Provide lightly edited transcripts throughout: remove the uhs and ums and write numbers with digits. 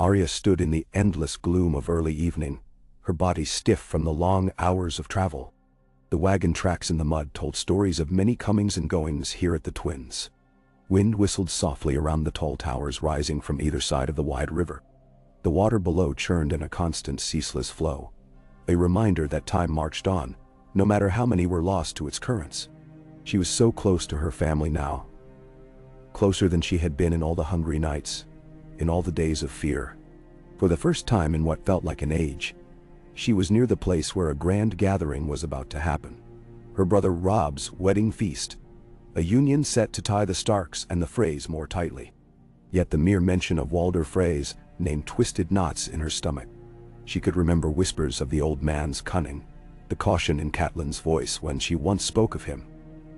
Arya stood in the endless gloom of early evening, her body stiff from the long hours of travel. The wagon tracks in the mud told stories of many comings and goings here at the Twins. Wind whistled softly around the tall towers rising from either side of the wide river. The water below churned in a constant, ceaseless flow, a reminder that time marched on, no matter how many were lost to its currents. She was so close to her family now, closer than she had been in all the hungry nights, in all the days of fear. For the first time in what felt like an age, she was near the place where a grand gathering was about to happen. Her brother Robb's wedding feast, a union set to tie the Starks and the Freys more tightly. Yet the mere mention of Walder Frey's name twisted knots in her stomach. She could remember whispers of the old man's cunning, the caution in Catelyn's voice when she once spoke of him.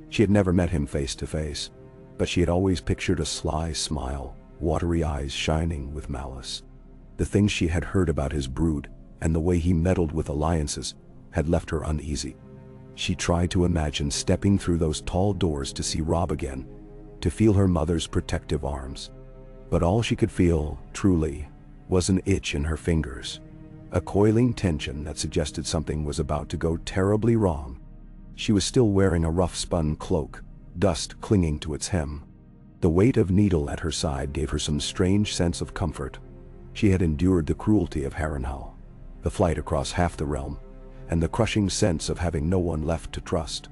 She had never met him face to face, but she had always pictured a sly smile, watery eyes shining with malice. The things she had heard about his brood, and the way he meddled with alliances, had left her uneasy. She tried to imagine stepping through those tall doors to see Robb again, to feel her mother's protective arms. But all she could feel, truly, was an itch in her fingers, a coiling tension that suggested something was about to go terribly wrong. She was still wearing a rough-spun cloak, dust clinging to its hem. The weight of needle at her side gave her some strange sense of comfort. She had endured the cruelty of Harrenhal, the flight across half the realm, and the crushing sense of having no one left to trust.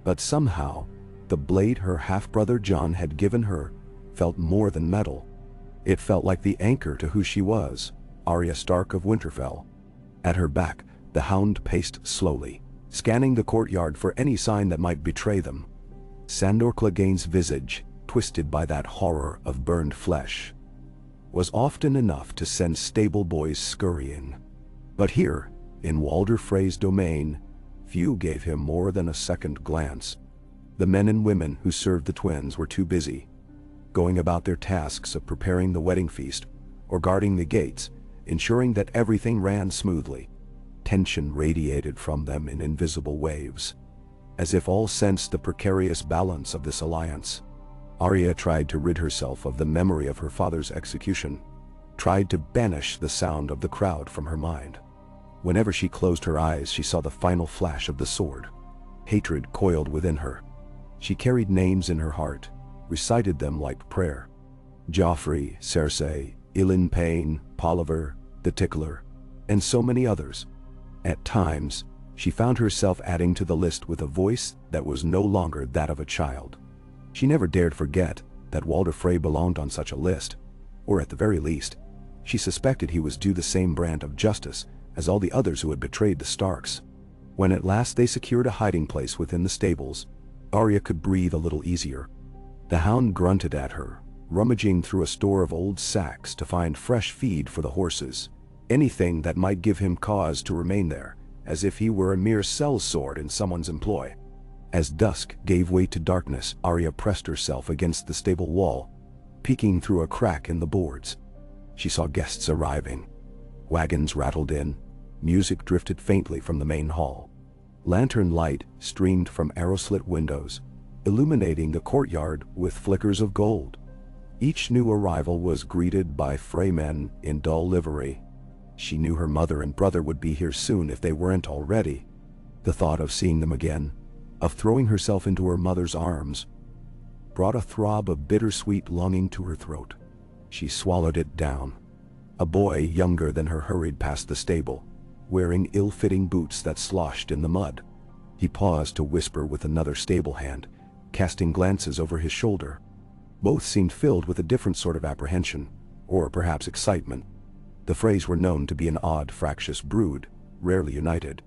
But somehow, the blade her half-brother Jon had given her felt more than metal. It felt like the anchor to who she was, Arya Stark of Winterfell. At her back, the hound paced slowly, scanning the courtyard for any sign that might betray them. Sandor Clegane's visage, twisted by that horror of burned flesh, was often enough to send stable boys scurrying. But here, in Walder Frey's domain, few gave him more than a second glance. The men and women who served the Twins were too busy, going about their tasks of preparing the wedding feast, or guarding the gates, ensuring that everything ran smoothly. Tension radiated from them in invisible waves, as if all sensed the precarious balance of this alliance. Arya tried to rid herself of the memory of her father's execution, tried to banish the sound of the crowd from her mind. Whenever she closed her eyes, she saw the final flash of the sword. Hatred coiled within her. She carried names in her heart, recited them like prayer. Joffrey, Cersei, Ilyn Payne, Polliver, the Tickler, and so many others. At times, she found herself adding to the list with a voice that was no longer that of a child. She never dared forget that Walder Frey belonged on such a list, or at the very least, she suspected he was due the same brand of justice as all the others who had betrayed the Starks. When at last they secured a hiding place within the stables, Arya could breathe a little easier. The hound grunted at her, rummaging through a store of old sacks to find fresh feed for the horses, anything that might give him cause to remain there, as if he were a mere sellsword in someone's employ. As dusk gave way to darkness, Arya pressed herself against the stable wall, peeking through a crack in the boards. She saw guests arriving. Wagons rattled in, music drifted faintly from the main hall. Lantern light streamed from arrow-slit windows, illuminating the courtyard with flickers of gold. Each new arrival was greeted by Freymen in dull livery. She knew her mother and brother would be here soon if they weren't already. The thought of seeing them again, of throwing herself into her mother's arms, brought a throb of bittersweet longing to her throat. She swallowed it down. A boy younger than her hurried past the stable, wearing ill-fitting boots that sloshed in the mud. He paused to whisper with another stable hand, casting glances over his shoulder. Both seemed filled with a different sort of apprehension, or perhaps excitement. The Freys were known to be an odd, fractious brood, rarely united.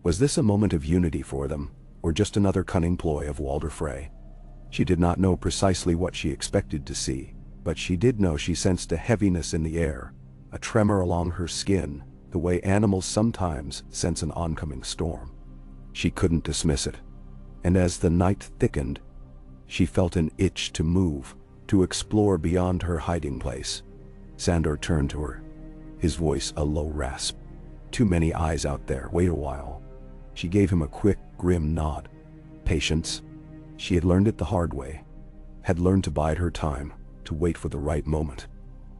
Was this a moment of unity for them, or just another cunning ploy of Walder Frey? She did not know precisely what she expected to see, but she did know she sensed a heaviness in the air, a tremor along her skin, the way animals sometimes sense an oncoming storm. She couldn't dismiss it, and as the night thickened, she felt an itch to move, to explore beyond her hiding place. Sandor turned to her, his voice a low rasp. "Too many eyes out there, wait a while." She gave him a quick, grim nod. Patience. She had learned it the hard way, had learned to bide her time, to wait for the right moment.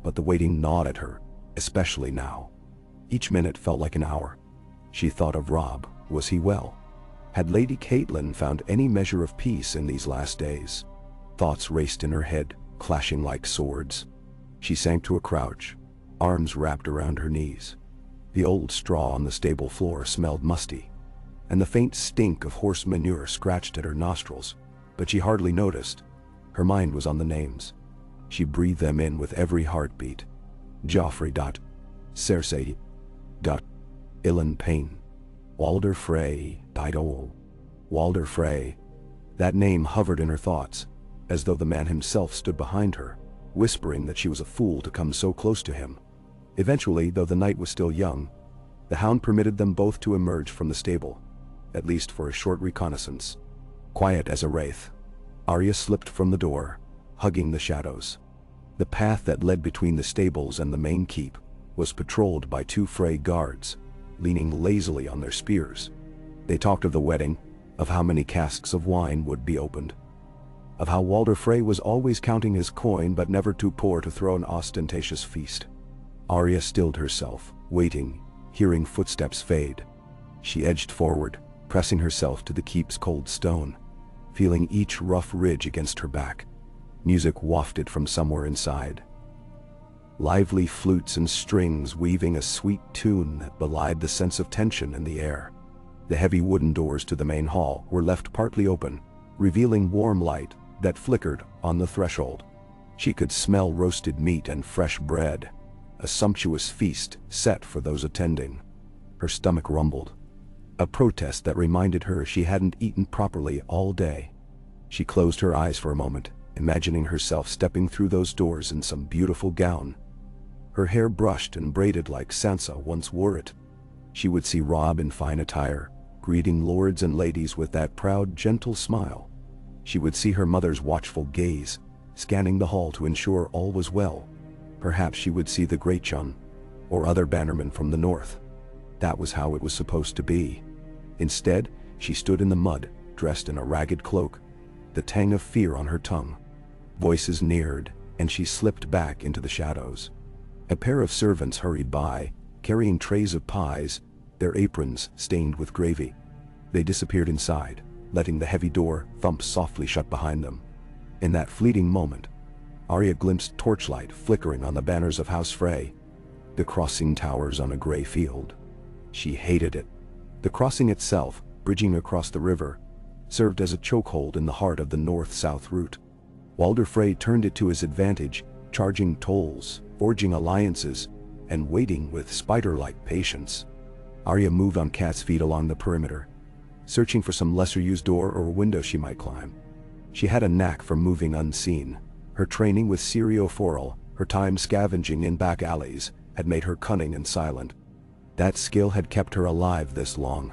But the waiting gnawed at her, especially now. Each minute felt like an hour. She thought of Rob. Was he well? Had Lady Caitlin found any measure of peace in these last days? Thoughts raced in her head, clashing like swords. She sank to a crouch, arms wrapped around her knees. The old straw on the stable floor smelled musty, and the faint stink of horse manure scratched at her nostrils, but she hardly noticed. Her mind was on the names. She breathed them in with every heartbeat. Joffrey. Cersei. Ilan Payne. Walder Frey. Walder Frey. That name hovered in her thoughts, as though the man himself stood behind her, whispering that she was a fool to come so close to him. Eventually, though the night was still young, the hound permitted them both to emerge from the stable, at least for a short reconnaissance. Quiet as a wraith, Arya slipped from the door, hugging the shadows. The path that led between the stables and the main keep was patrolled by 2 Frey guards, leaning lazily on their spears. They talked of the wedding, of how many casks of wine would be opened, of how Walder Frey was always counting his coin but never too poor to throw an ostentatious feast. Arya stilled herself, waiting, hearing footsteps fade. She edged forward, pressing herself to the keep's cold stone, feeling each rough ridge against her back. Music wafted from somewhere inside. Lively flutes and strings weaving a sweet tune that belied the sense of tension in the air. The heavy wooden doors to the main hall were left partly open, revealing warm light that flickered on the threshold. She could smell roasted meat and fresh bread, a sumptuous feast set for those attending. Her stomach rumbled, a protest that reminded her she hadn't eaten properly all day. She closed her eyes for a moment, imagining herself stepping through those doors in some beautiful gown, her hair brushed and braided like Sansa once wore it. She would see Rob in fine attire, greeting lords and ladies with that proud, gentle smile. She would see her mother's watchful gaze, scanning the hall to ensure all was well. Perhaps she would see the Greyjohn, or other bannermen from the north. That was how it was supposed to be. Instead, she stood in the mud, dressed in a ragged cloak, the tang of fear on her tongue. Voices neared, and she slipped back into the shadows. A pair of servants hurried by, carrying trays of pies, their aprons stained with gravy. They disappeared inside, letting the heavy door thump softly shut behind them. In that fleeting moment, Arya glimpsed torchlight flickering on the banners of House Frey, the crossing towers on a gray field. She hated it. The crossing itself, bridging across the river, served as a chokehold in the heart of the north-south route. Walder Frey turned it to his advantage, charging tolls, forging alliances, and waiting with spider-like patience. Arya moved on cat's feet along the perimeter, searching for some lesser-used door or window she might climb. She had a knack for moving unseen. Her training with Syrio Forel, her time scavenging in back alleys, had made her cunning and silent. That skill had kept her alive this long.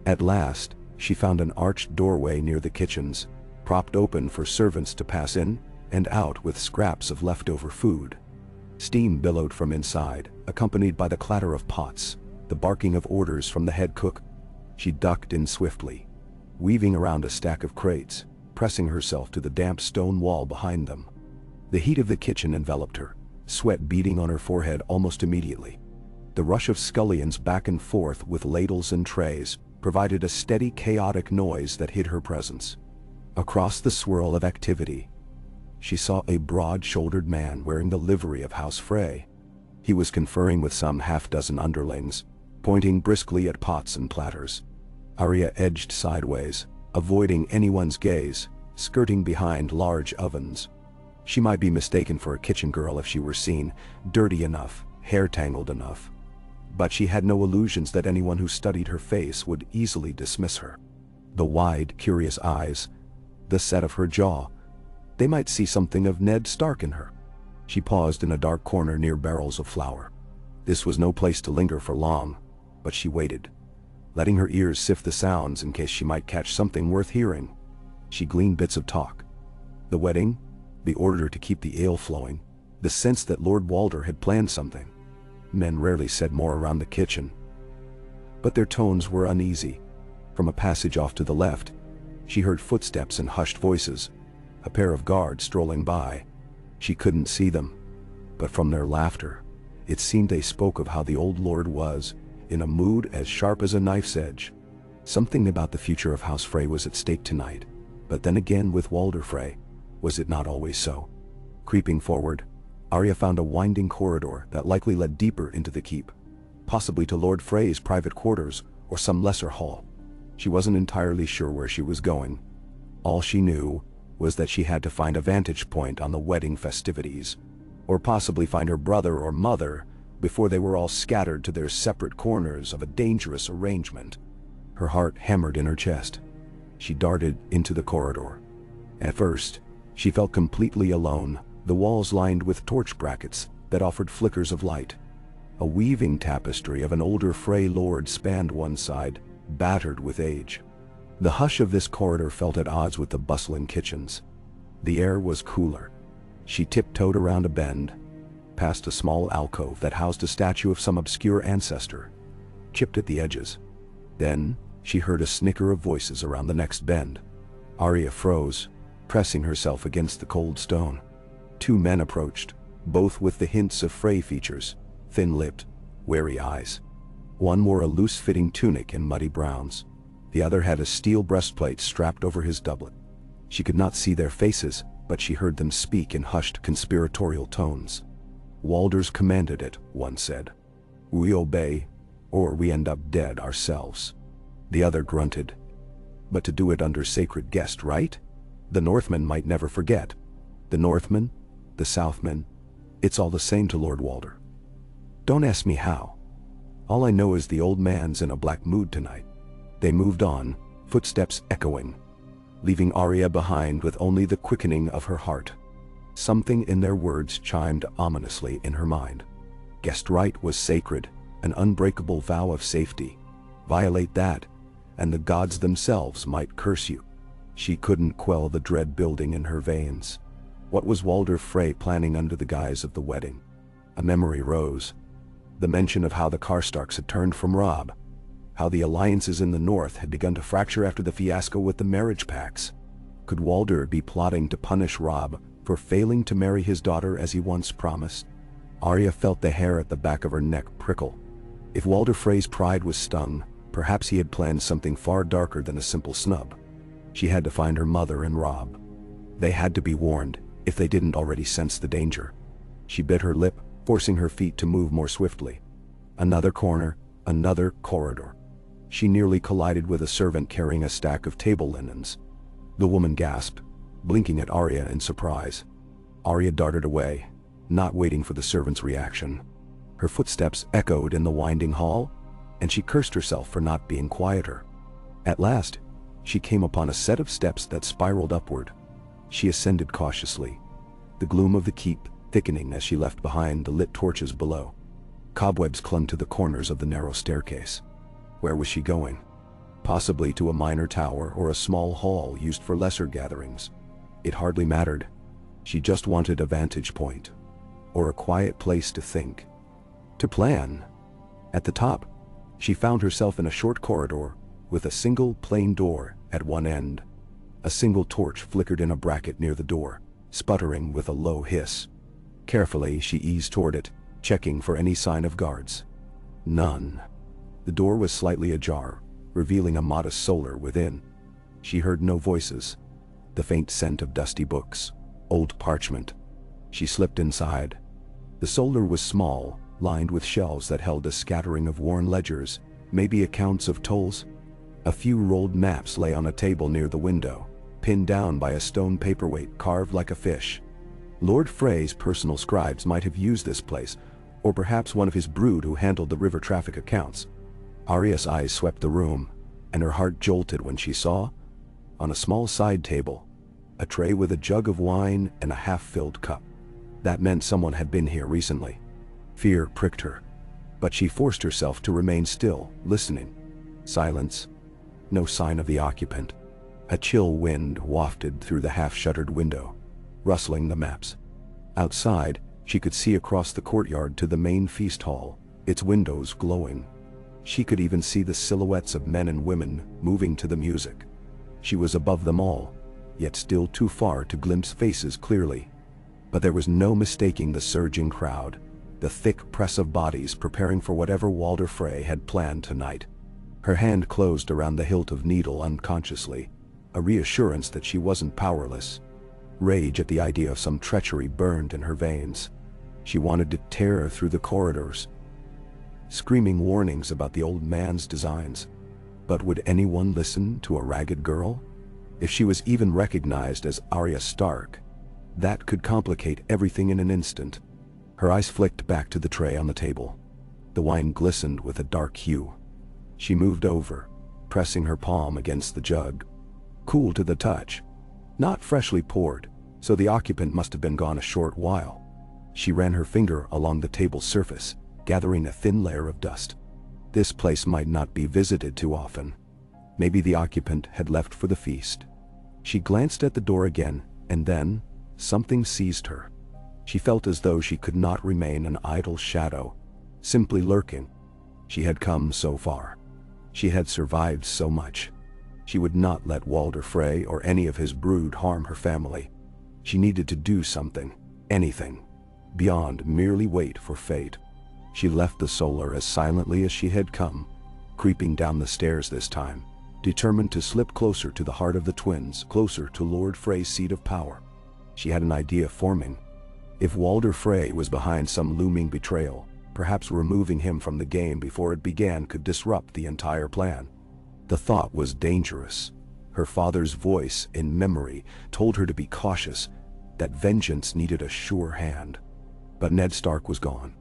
At last, she found an arched doorway near the kitchens, propped open for servants to pass in and out with scraps of leftover food. Steam billowed from inside, accompanied by the clatter of pots, the barking of orders from the head cook. She ducked in swiftly, weaving around a stack of crates, pressing herself to the damp stone wall behind them. The heat of the kitchen enveloped her, sweat beading on her forehead almost immediately. The rush of scullions back and forth with ladles and trays provided a steady, chaotic noise that hid her presence. Across the swirl of activity, she saw a broad-shouldered man wearing the livery of House Frey. He was conferring with some half-dozen underlings, pointing briskly at pots and platters. Arya edged sideways, avoiding anyone's gaze, skirting behind large ovens. She might be mistaken for a kitchen girl if she were seen, dirty enough, hair tangled enough. But she had no illusions that anyone who studied her face would easily dismiss her. The wide, curious eyes, the set of her jaw, they might see something of Ned Stark in her. She paused in a dark corner near barrels of flour. This was no place to linger for long, but she waited, letting her ears sift the sounds in case she might catch something worth hearing. She gleaned bits of talk. The wedding, the order to keep the ale flowing, the sense that Lord Walder had planned something. Men rarely said more around the kitchen, but their tones were uneasy. From a passage off to the left, she heard footsteps and hushed voices, a pair of guards strolling by. She couldn't see them, but from their laughter, It seemed they spoke of how the old lord was, in a mood as sharp as a knife's edge. Something about the future of House Frey was at stake tonight, but then again with Walder Frey, was it not always so? Creeping forward, Arya found a winding corridor that likely led deeper into the keep, possibly to Lord Frey's private quarters or some lesser hall. She wasn't entirely sure where she was going. All she knew was that she had to find a vantage point on the wedding festivities, or possibly find her brother or mother before they were all scattered to their separate corners of a dangerous arrangement. Her heart hammered in her chest. She darted into the corridor. At first, she felt completely alone, the walls lined with torch brackets that offered flickers of light. A weaving tapestry of an older Frey lord spanned one side, battered with age. The hush of this corridor felt at odds with the bustling kitchens. The air was cooler. She tiptoed around a bend, past a small alcove that housed a statue of some obscure ancestor, chipped at the edges. Then, she heard a snicker of voices around the next bend. Arya froze, pressing herself against the cold stone. Two men approached, both with the hints of Frey features, thin-lipped, wary eyes. One wore a loose-fitting tunic in muddy browns. The other had a steel breastplate strapped over his doublet. She could not see their faces, but she heard them speak in hushed conspiratorial tones. "Walder's commanded it," one said. "We obey, or we end up dead ourselves." The other grunted. "But to do it under sacred guest, right? The Northmen might never forget." "The Northmen? The Southmen? It's all the same to Lord Walder." "Don't ask me how. All I know is the old man's in a black mood tonight." They moved on, footsteps echoing, leaving Arya behind with only the quickening of her heart. Something in their words chimed ominously in her mind. Guest right was sacred, an unbreakable vow of safety. Violate that, and the gods themselves might curse you. She couldn't quell the dread building in her veins. What was Walder Frey planning under the guise of the wedding? A memory rose. The mention of how the Karstarks had turned from Robb, how the alliances in the north had begun to fracture after the fiasco with the marriage pacts. Could Walder be plotting to punish Robb for failing to marry his daughter as he once promised? Arya felt the hair at the back of her neck prickle. If Walder Frey's pride was stung, perhaps he had planned something far darker than a simple snub. She had to find her mother and Robb. They had to be warned, if they didn't already sense the danger. She bit her lip, forcing her feet to move more swiftly. Another corner, another corridor. She nearly collided with a servant carrying a stack of table linens. The woman gasped, blinking at Arya in surprise. Arya darted away, not waiting for the servant's reaction. Her footsteps echoed in the winding hall, and she cursed herself for not being quieter. At last, she came upon a set of steps that spiraled upward. She ascended cautiously, the gloom of the keep thickening as she left behind the lit torches below. Cobwebs clung to the corners of the narrow staircase. Where was she going? Possibly to a minor tower or a small hall used for lesser gatherings. It hardly mattered. She just wanted a vantage point, or a quiet place to think, to plan. At the top, she found herself in a short corridor with a single plain door at one end. A single torch flickered in a bracket near the door, sputtering with a low hiss. Carefully, she eased toward it, checking for any sign of guards. None. The door was slightly ajar, revealing a modest solar within. She heard no voices. The faint scent of dusty books, old parchment. She slipped inside. The solar was small, lined with shelves that held a scattering of worn ledgers, maybe accounts of tolls. A few rolled maps lay on a table near the window, pinned down by a stone paperweight carved like a fish. Lord Frey's personal scribes might have used this place, or perhaps one of his brood who handled the river traffic accounts. Arya's eyes swept the room, and her heart jolted when she saw, on a small side table, a tray with a jug of wine and a half-filled cup. That meant someone had been here recently. Fear pricked her, but she forced herself to remain still, listening. Silence. No sign of the occupant. A chill wind wafted through the half-shuttered window, rustling the maps. Outside, she could see across the courtyard to the main feast hall, its windows glowing. She could even see the silhouettes of men and women moving to the music. She was above them all, yet still too far to glimpse faces clearly. But there was no mistaking the surging crowd. the thick press of bodies preparing for whatever Walder Frey had planned tonight. Her hand closed around the hilt of needle unconsciously, a reassurance that she wasn't powerless. Rage at the idea of some treachery burned in her veins. She wanted to tear through the corridors, screaming warnings about the old man's designs. But would anyone listen to a ragged girl? If she was even recognized as Arya Stark, that could complicate everything in an instant. Her eyes flicked back to the tray on the table. The wine glistened with a dark hue. She moved over, pressing her palm against the jug. Cool to the touch. Not freshly poured, so the occupant must have been gone a short while. She ran her finger along the table's surface, gathering a thin layer of dust. This place might not be visited too often. Maybe the occupant had left for the feast. She glanced at the door again, and then something seized her. She felt as though she could not remain an idle shadow, simply lurking. She had come so far. She had survived so much. She would not let Walder Frey or any of his brood harm her family. She needed to do something, anything, beyond merely wait for fate. She left the solar as silently as she had come, creeping down the stairs this time, determined to slip closer to the heart of the twins, closer to Lord Frey's seat of power. She had an idea forming. If Walder Frey was behind some looming betrayal, perhaps removing him from the game before it began could disrupt the entire plan. The thought was dangerous. Her father's voice, in memory, told her to be cautious, that vengeance needed a sure hand. But Ned Stark was gone.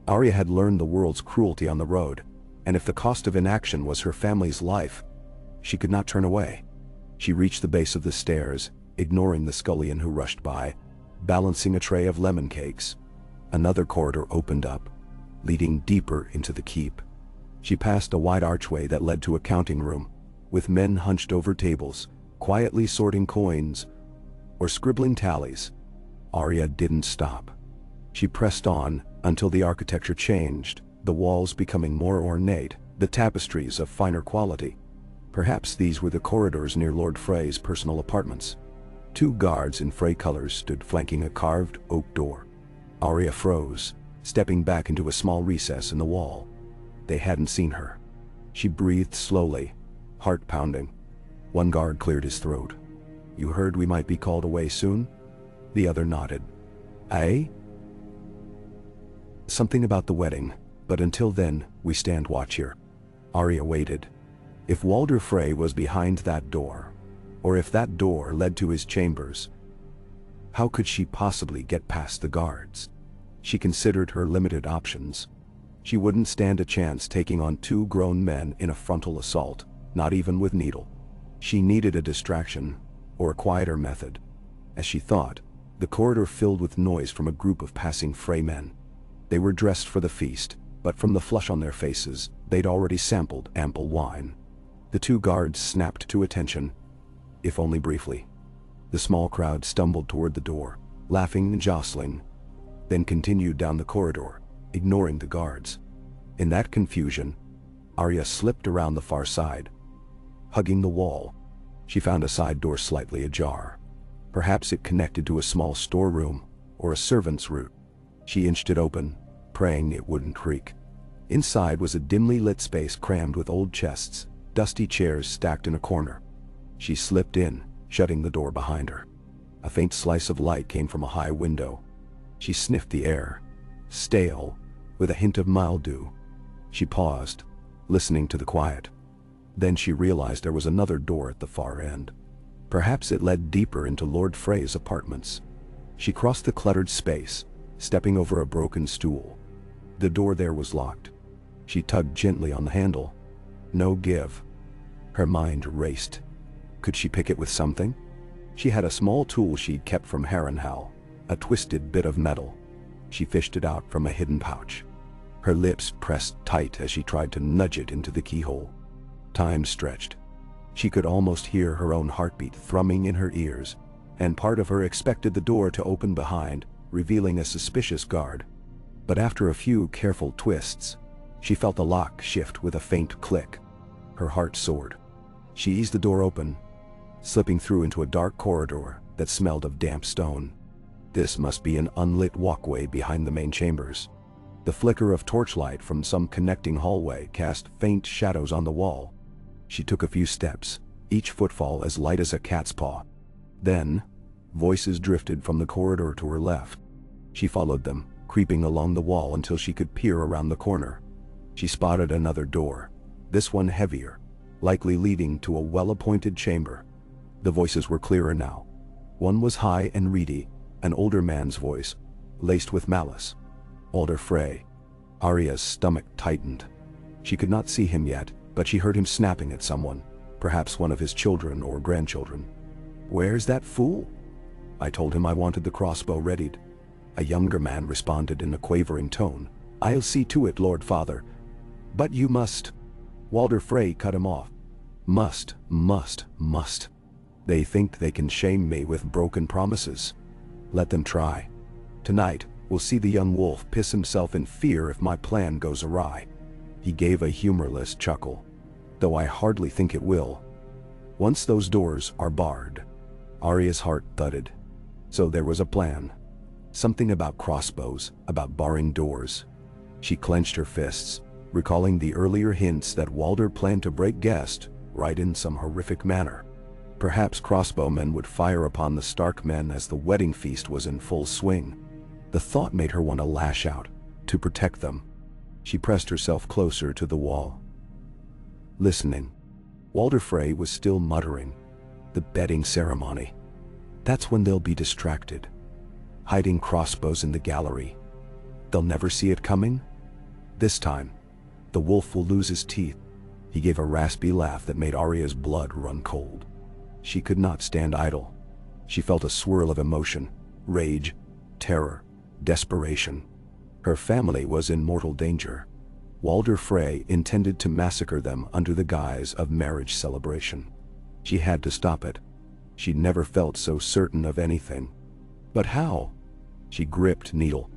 Arya had learned the world's cruelty on the road, and if the cost of inaction was her family's life, she could not turn away. She reached the base of the stairs, ignoring the scullion who rushed by, balancing a tray of lemon cakes. Another corridor opened up, leading deeper into the keep. She passed a wide archway that led to a counting room, with men hunched over tables, quietly sorting coins or scribbling tallies. Arya didn't stop. She pressed on until the architecture changed, the walls becoming more ornate, the tapestries of finer quality. Perhaps these were the corridors near Lord Frey's personal apartments. 2 guards in Frey colors stood flanking a carved oak door. Arya froze, stepping back into a small recess in the wall. They hadn't seen her. She breathed slowly, heart pounding. One guard cleared his throat. "You heard we might be called away soon?" The other nodded. "Aye?" "Something about the wedding, but until then, we stand watch here." Arya waited. If Walder Frey was behind that door, or if that door led to his chambers, how could she possibly get past the guards? She considered her limited options. She wouldn't stand a chance taking on 2 grown men in a frontal assault, not even with needle. She needed a distraction, or a quieter method. As she thought, the corridor filled with noise from a group of passing Frey men. They were dressed for the feast, but from the flush on their faces, they'd already sampled ample wine. The 2 guards snapped to attention, if only briefly. The small crowd stumbled toward the door, laughing and jostling, then continued down the corridor, ignoring the guards. In that confusion, Arya slipped around the far side. Hugging the wall, she found a side door slightly ajar. Perhaps it connected to a small storeroom or a servant's route. She inched it open, praying it wouldn't creak. Inside was a dimly lit space crammed with old chests, dusty chairs stacked in a corner. She slipped in, shutting the door behind her. A faint slice of light came from a high window. She sniffed the air, stale, with a hint of mildew. She paused, listening to the quiet. Then she realized there was another door at the far end. Perhaps it led deeper into Lord Frey's apartments. She crossed the cluttered space, stepping over a broken stool. The door there was locked. She tugged gently on the handle. No give. Her mind raced. Could she pick it with something? She had a small tool she'd kept from Harrenhal, a twisted bit of metal. She fished it out from a hidden pouch. Her lips pressed tight as she tried to nudge it into the keyhole. Time stretched. She could almost hear her own heartbeat thrumming in her ears, and part of her expected the door to open behind, revealing a suspicious guard. But after a few careful twists, she felt the lock shift with a faint click. Her heart soared. She eased the door open, slipping through into a dark corridor that smelled of damp stone. This must be an unlit walkway behind the main chambers. The flicker of torchlight from some connecting hallway cast faint shadows on the wall. She took a few steps, each footfall as light as a cat's paw. Then, voices drifted from the corridor to her left. She followed them, creeping along the wall until she could peer around the corner. She spotted another door, this one heavier, likely leading to a well-appointed chamber. The voices were clearer now. One was high and reedy, an older man's voice, laced with malice. Walder Frey. Arya's stomach tightened. She could not see him yet, but she heard him snapping at someone, perhaps one of his children or grandchildren. "Where's that fool?" "I told him I wanted the crossbow readied." A younger man responded in a quavering tone. "I'll see to it, Lord Father. But you must." Walder Frey cut him off. Must. They think they can shame me with broken promises. Let them try. Tonight, we'll see the young wolf piss himself in fear if my plan goes awry. He gave a humorless chuckle. Though I hardly think it will. Once those doors are barred. Arya's heart thudded. So there was a plan. Something about crossbows, about barring doors. She clenched her fists, recalling the earlier hints that Walder planned to break guest, right in some horrific manner. Perhaps crossbowmen would fire upon the Stark men as the wedding feast was in full swing. The thought made her want to lash out, to protect them. She pressed herself closer to the wall. Listening. Walder Frey was still muttering. The bedding ceremony. That's when they'll be distracted. Hiding crossbows in the gallery. They'll never see it coming? This time, the wolf will lose his teeth. He gave a raspy laugh that made Arya's blood run cold. She could not stand idle. She felt a swirl of emotion, rage, terror, desperation. Her family was in mortal danger. Walder Frey intended to massacre them under the guise of marriage celebration. She had to stop it. She'd never felt so certain of anything. But how? She gripped Needle.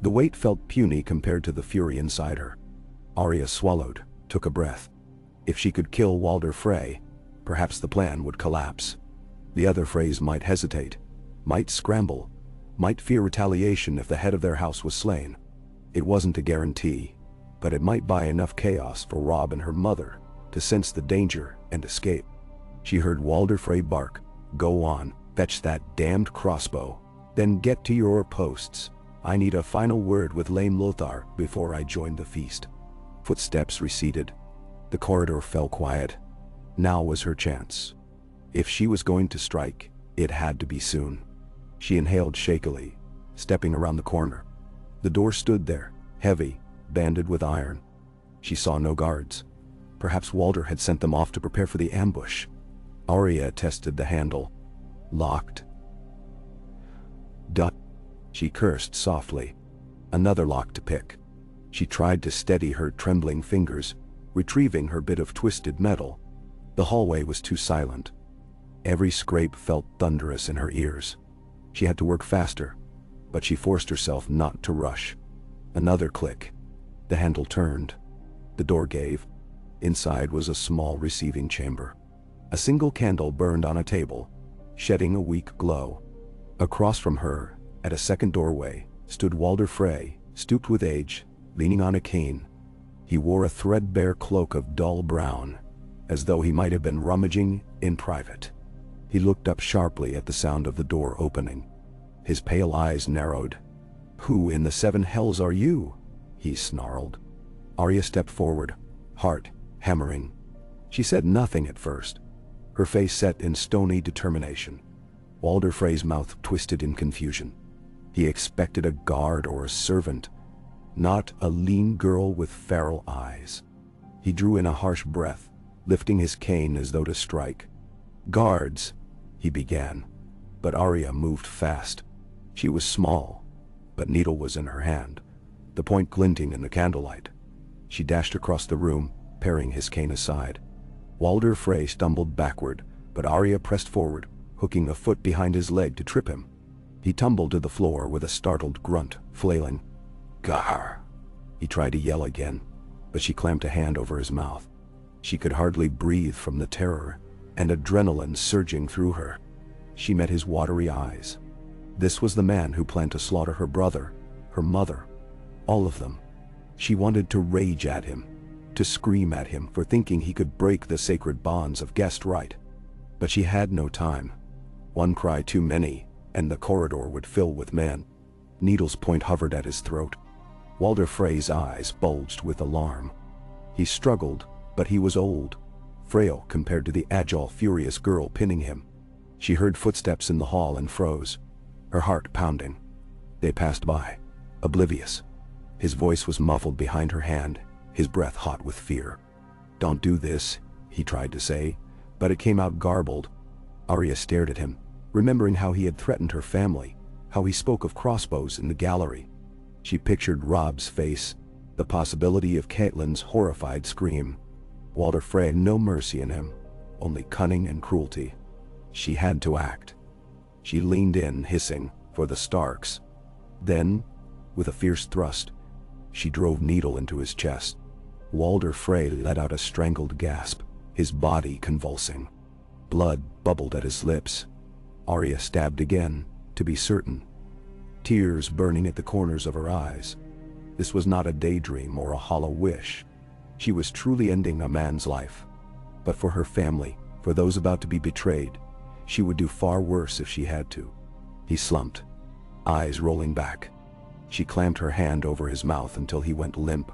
The weight felt puny compared to the fury inside her. Arya swallowed, took a breath. If she could kill Walder Frey, perhaps the plan would collapse. The other Freys might hesitate, might scramble, might fear retaliation if the head of their house was slain. It wasn't a guarantee, but it might buy enough chaos for Robb and her mother to sense the danger and escape. She heard Walder Frey bark, "Go on, fetch that damned crossbow. Then get to your posts. I need a final word with Lame Lothar before I join the feast." Footsteps receded. The corridor fell quiet. Now was her chance. If she was going to strike, it had to be soon. She inhaled shakily, stepping around the corner. The door stood there, heavy, banded with iron. She saw no guards. Perhaps Walder had sent them off to prepare for the ambush. Arya tested the handle. Locked. Duh. She cursed softly. Another lock to pick. She tried to steady her trembling fingers, retrieving her bit of twisted metal. The hallway was too silent. Every scrape felt thunderous in her ears. She had to work faster, but she forced herself not to rush. Another click. The handle turned. The door gave. Inside was a small receiving chamber. A single candle burned on a table, shedding a weak glow. Across from her, at a second doorway, stood Walder Frey, stooped with age, leaning on a cane. He wore a threadbare cloak of dull brown, as though he might have been rummaging in private. He looked up sharply at the sound of the door opening. His pale eyes narrowed. "Who in the seven hells are you?" he snarled. Arya stepped forward, heart hammering. She said nothing at first, her face set in stony determination. Walder Frey's mouth twisted in confusion. He expected a guard or a servant, not a lean girl with feral eyes. He drew in a harsh breath, lifting his cane as though to strike. "Guards," he began, but Arya moved fast. She was small, but needle was in her hand, the point glinting in the candlelight. She dashed across the room, parrying his cane aside. Walder Frey stumbled backward, but Arya pressed forward, hooking a foot behind his leg to trip him. He tumbled to the floor with a startled grunt, flailing. "Gar!" He tried to yell again, but she clamped a hand over his mouth. She could hardly breathe from the terror and adrenaline surging through her. She met his watery eyes. This was the man who planned to slaughter her brother, her mother. All of them. She wanted to rage at him, to scream at him for thinking he could break the sacred bonds of guest right. But she had no time. One cry too many, and the corridor would fill with men. Needle's point hovered at his throat. Walder Frey's eyes bulged with alarm. He struggled, but he was old, frail compared to the agile, furious girl pinning him. She heard footsteps in the hall and froze, her heart pounding. They passed by, oblivious. His voice was muffled behind her hand, his breath hot with fear. "Don't do this," he tried to say, but it came out garbled. Arya stared at him, remembering how he had threatened her family, how he spoke of crossbows in the gallery. She pictured Robb's face, the possibility of Catelyn's horrified scream. Walder Frey, no mercy in him, only cunning and cruelty. She had to act. She leaned in, hissing, for the Starks. Then, with a fierce thrust, she drove Needle into his chest. Walder Frey let out a strangled gasp, his body convulsing. Blood bubbled at his lips. Arya stabbed again, to be certain, tears burning at the corners of her eyes. This was not a daydream or a hollow wish. She was truly ending a man's life. But for her family, for those about to be betrayed, she would do far worse if she had to. He slumped, eyes rolling back. She clamped her hand over his mouth until he went limp.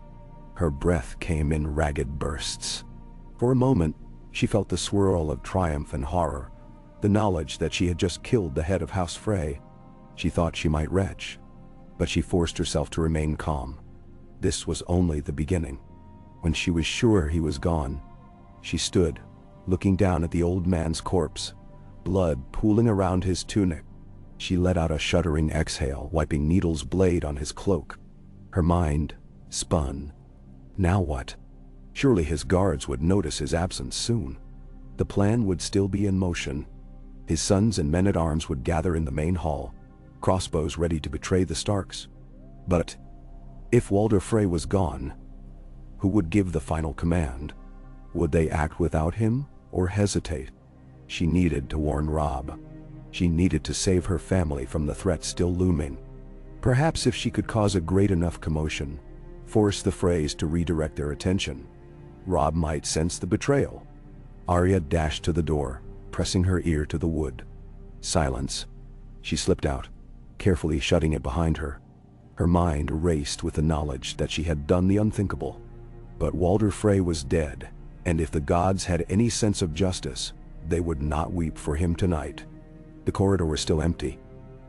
Her breath came in ragged bursts. For a moment, she felt the swirl of triumph and horror, the knowledge that she had just killed the head of House Frey. She thought she might retch, but she forced herself to remain calm. This was only the beginning. When she was sure he was gone, she stood, looking down at the old man's corpse, blood pooling around his tunic. She let out a shuddering exhale, wiping Needle's blade on his cloak. Her mind spun. Now what? Surely his guards would notice his absence soon. The plan would still be in motion. His sons and men-at-arms would gather in the main hall, crossbows ready to betray the Starks. But if Walder Frey was gone, who would give the final command? Would they act without him or hesitate? She needed to warn Robb. She needed to save her family from the threat still looming. Perhaps if she could cause a great enough commotion, force the Freys to redirect their attention, Robb might sense the betrayal. Arya dashed to the door, pressing her ear to the wood. Silence. She slipped out, carefully shutting it behind her. Her mind raced with the knowledge that she had done the unthinkable. But Walder Frey was dead, and if the gods had any sense of justice, they would not weep for him tonight. The corridor was still empty.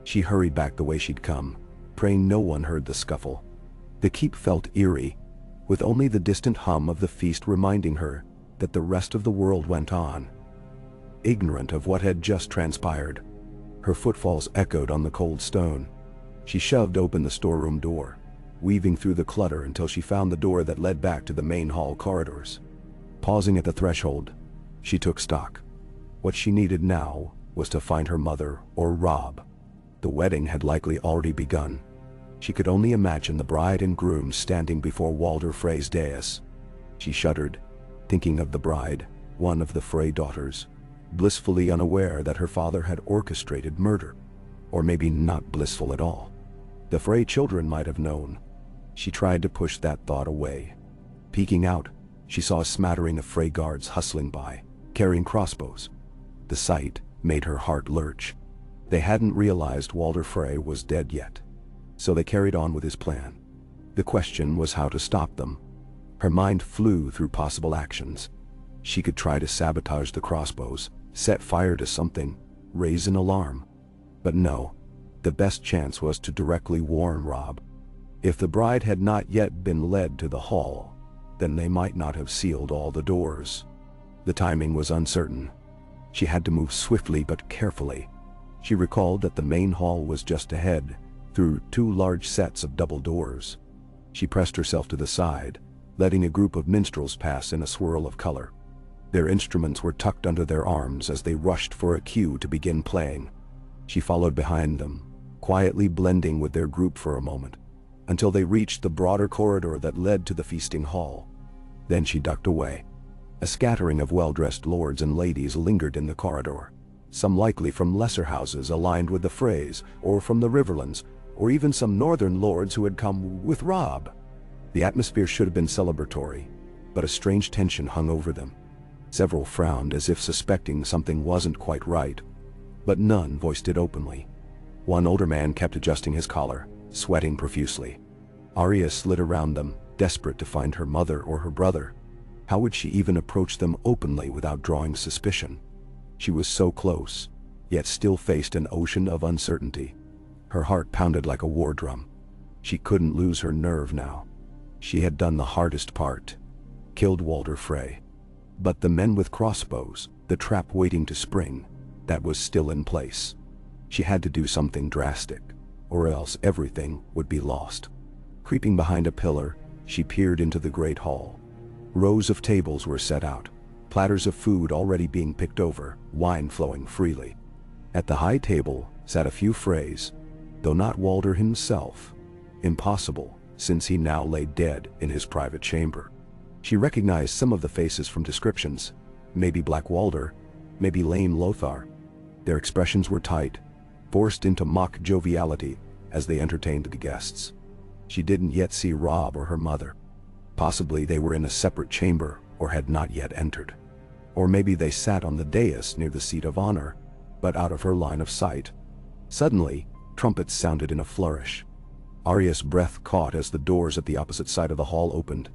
She hurried back the way she'd come, praying no one heard the scuffle. The keep felt eerie, with only the distant hum of the feast reminding her that the rest of the world went on. Ignorant of what had just transpired, her footfalls echoed on the cold stone. She shoved open the storeroom door, weaving through the clutter until she found the door that led back to the main hall corridors. Pausing at the threshold, she took stock. What she needed now was to find her mother or Robb. The wedding had likely already begun. She could only imagine the bride and groom standing before Walder Frey's dais. She shuddered, thinking of the bride, one of the Frey daughters, blissfully unaware that her father had orchestrated murder. Or maybe not blissful at all. The Frey children might have known. She tried to push that thought away. Peeking out, she saw a smattering of Frey guards hustling by, carrying crossbows. The sight made her heart lurch. They hadn't realized Walder Frey was dead yet, so they carried on with his plan. The question was how to stop them. Her mind flew through possible actions. She could try to sabotage the crossbows, set fire to something, raise an alarm. But no, the best chance was to directly warn Robb. If the bride had not yet been led to the hall, then they might not have sealed all the doors. The timing was uncertain. She had to move swiftly but carefully. She recalled that the main hall was just ahead, through two large sets of double doors. She pressed herself to the side, letting a group of minstrels pass in a swirl of color. Their instruments were tucked under their arms as they rushed for a cue to begin playing. She followed behind them, quietly blending with their group for a moment, until they reached the broader corridor that led to the feasting hall. Then she ducked away. A scattering of well-dressed lords and ladies lingered in the corridor, some likely from lesser houses aligned with the Freys, or from the Riverlands, or even some northern lords who had come with Rob. The atmosphere should have been celebratory, but a strange tension hung over them. Several frowned as if suspecting something wasn't quite right, but none voiced it openly. One older man kept adjusting his collar, sweating profusely. Arya slid around them, desperate to find her mother or her brother. How would she even approach them openly without drawing suspicion? She was so close, yet still faced an ocean of uncertainty. Her heart pounded like a war drum. She couldn't lose her nerve now. She had done the hardest part, killed Walder Frey. But the men with crossbows, the trap waiting to spring, that was still in place. She had to do something drastic, or else everything would be lost. Creeping behind a pillar, she peered into the great hall. Rows of tables were set out, platters of food already being picked over, wine flowing freely. At the high table sat a few Freys, though not Walder himself. Impossible, since he now lay dead in his private chamber. She recognized some of the faces from descriptions. Maybe Black Walder, maybe lame Lothar. Their expressions were tight, forced into mock joviality as they entertained the guests. She didn't yet see Rob or her mother. Possibly they were in a separate chamber or had not yet entered. Or maybe they sat on the dais near the seat of honor, but out of her line of sight. Suddenly, trumpets sounded in a flourish. Arya's breath caught as the doors at the opposite side of the hall opened,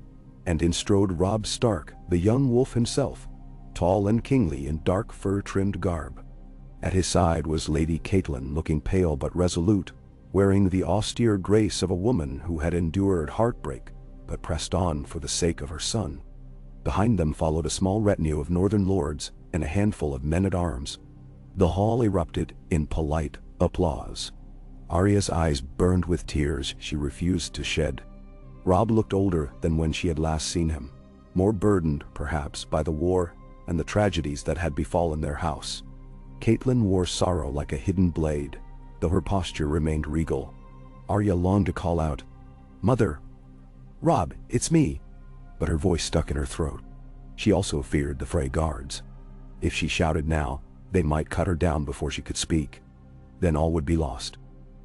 and in strode Robb Stark, the young wolf himself, tall and kingly in dark fur-trimmed garb. At his side was Lady Catelyn, looking pale but resolute, wearing the austere grace of a woman who had endured heartbreak, but pressed on for the sake of her son. Behind them followed a small retinue of northern lords and a handful of men-at-arms. The hall erupted in polite applause. Arya's eyes burned with tears she refused to shed. Robb looked older than when she had last seen him, more burdened, perhaps, by the war and the tragedies that had befallen their house. Catelyn wore sorrow like a hidden blade, though her posture remained regal. Arya longed to call out, "Mother! Robb, it's me!" but her voice stuck in her throat. She also feared the Frey guards. If she shouted now, they might cut her down before she could speak. Then all would be lost.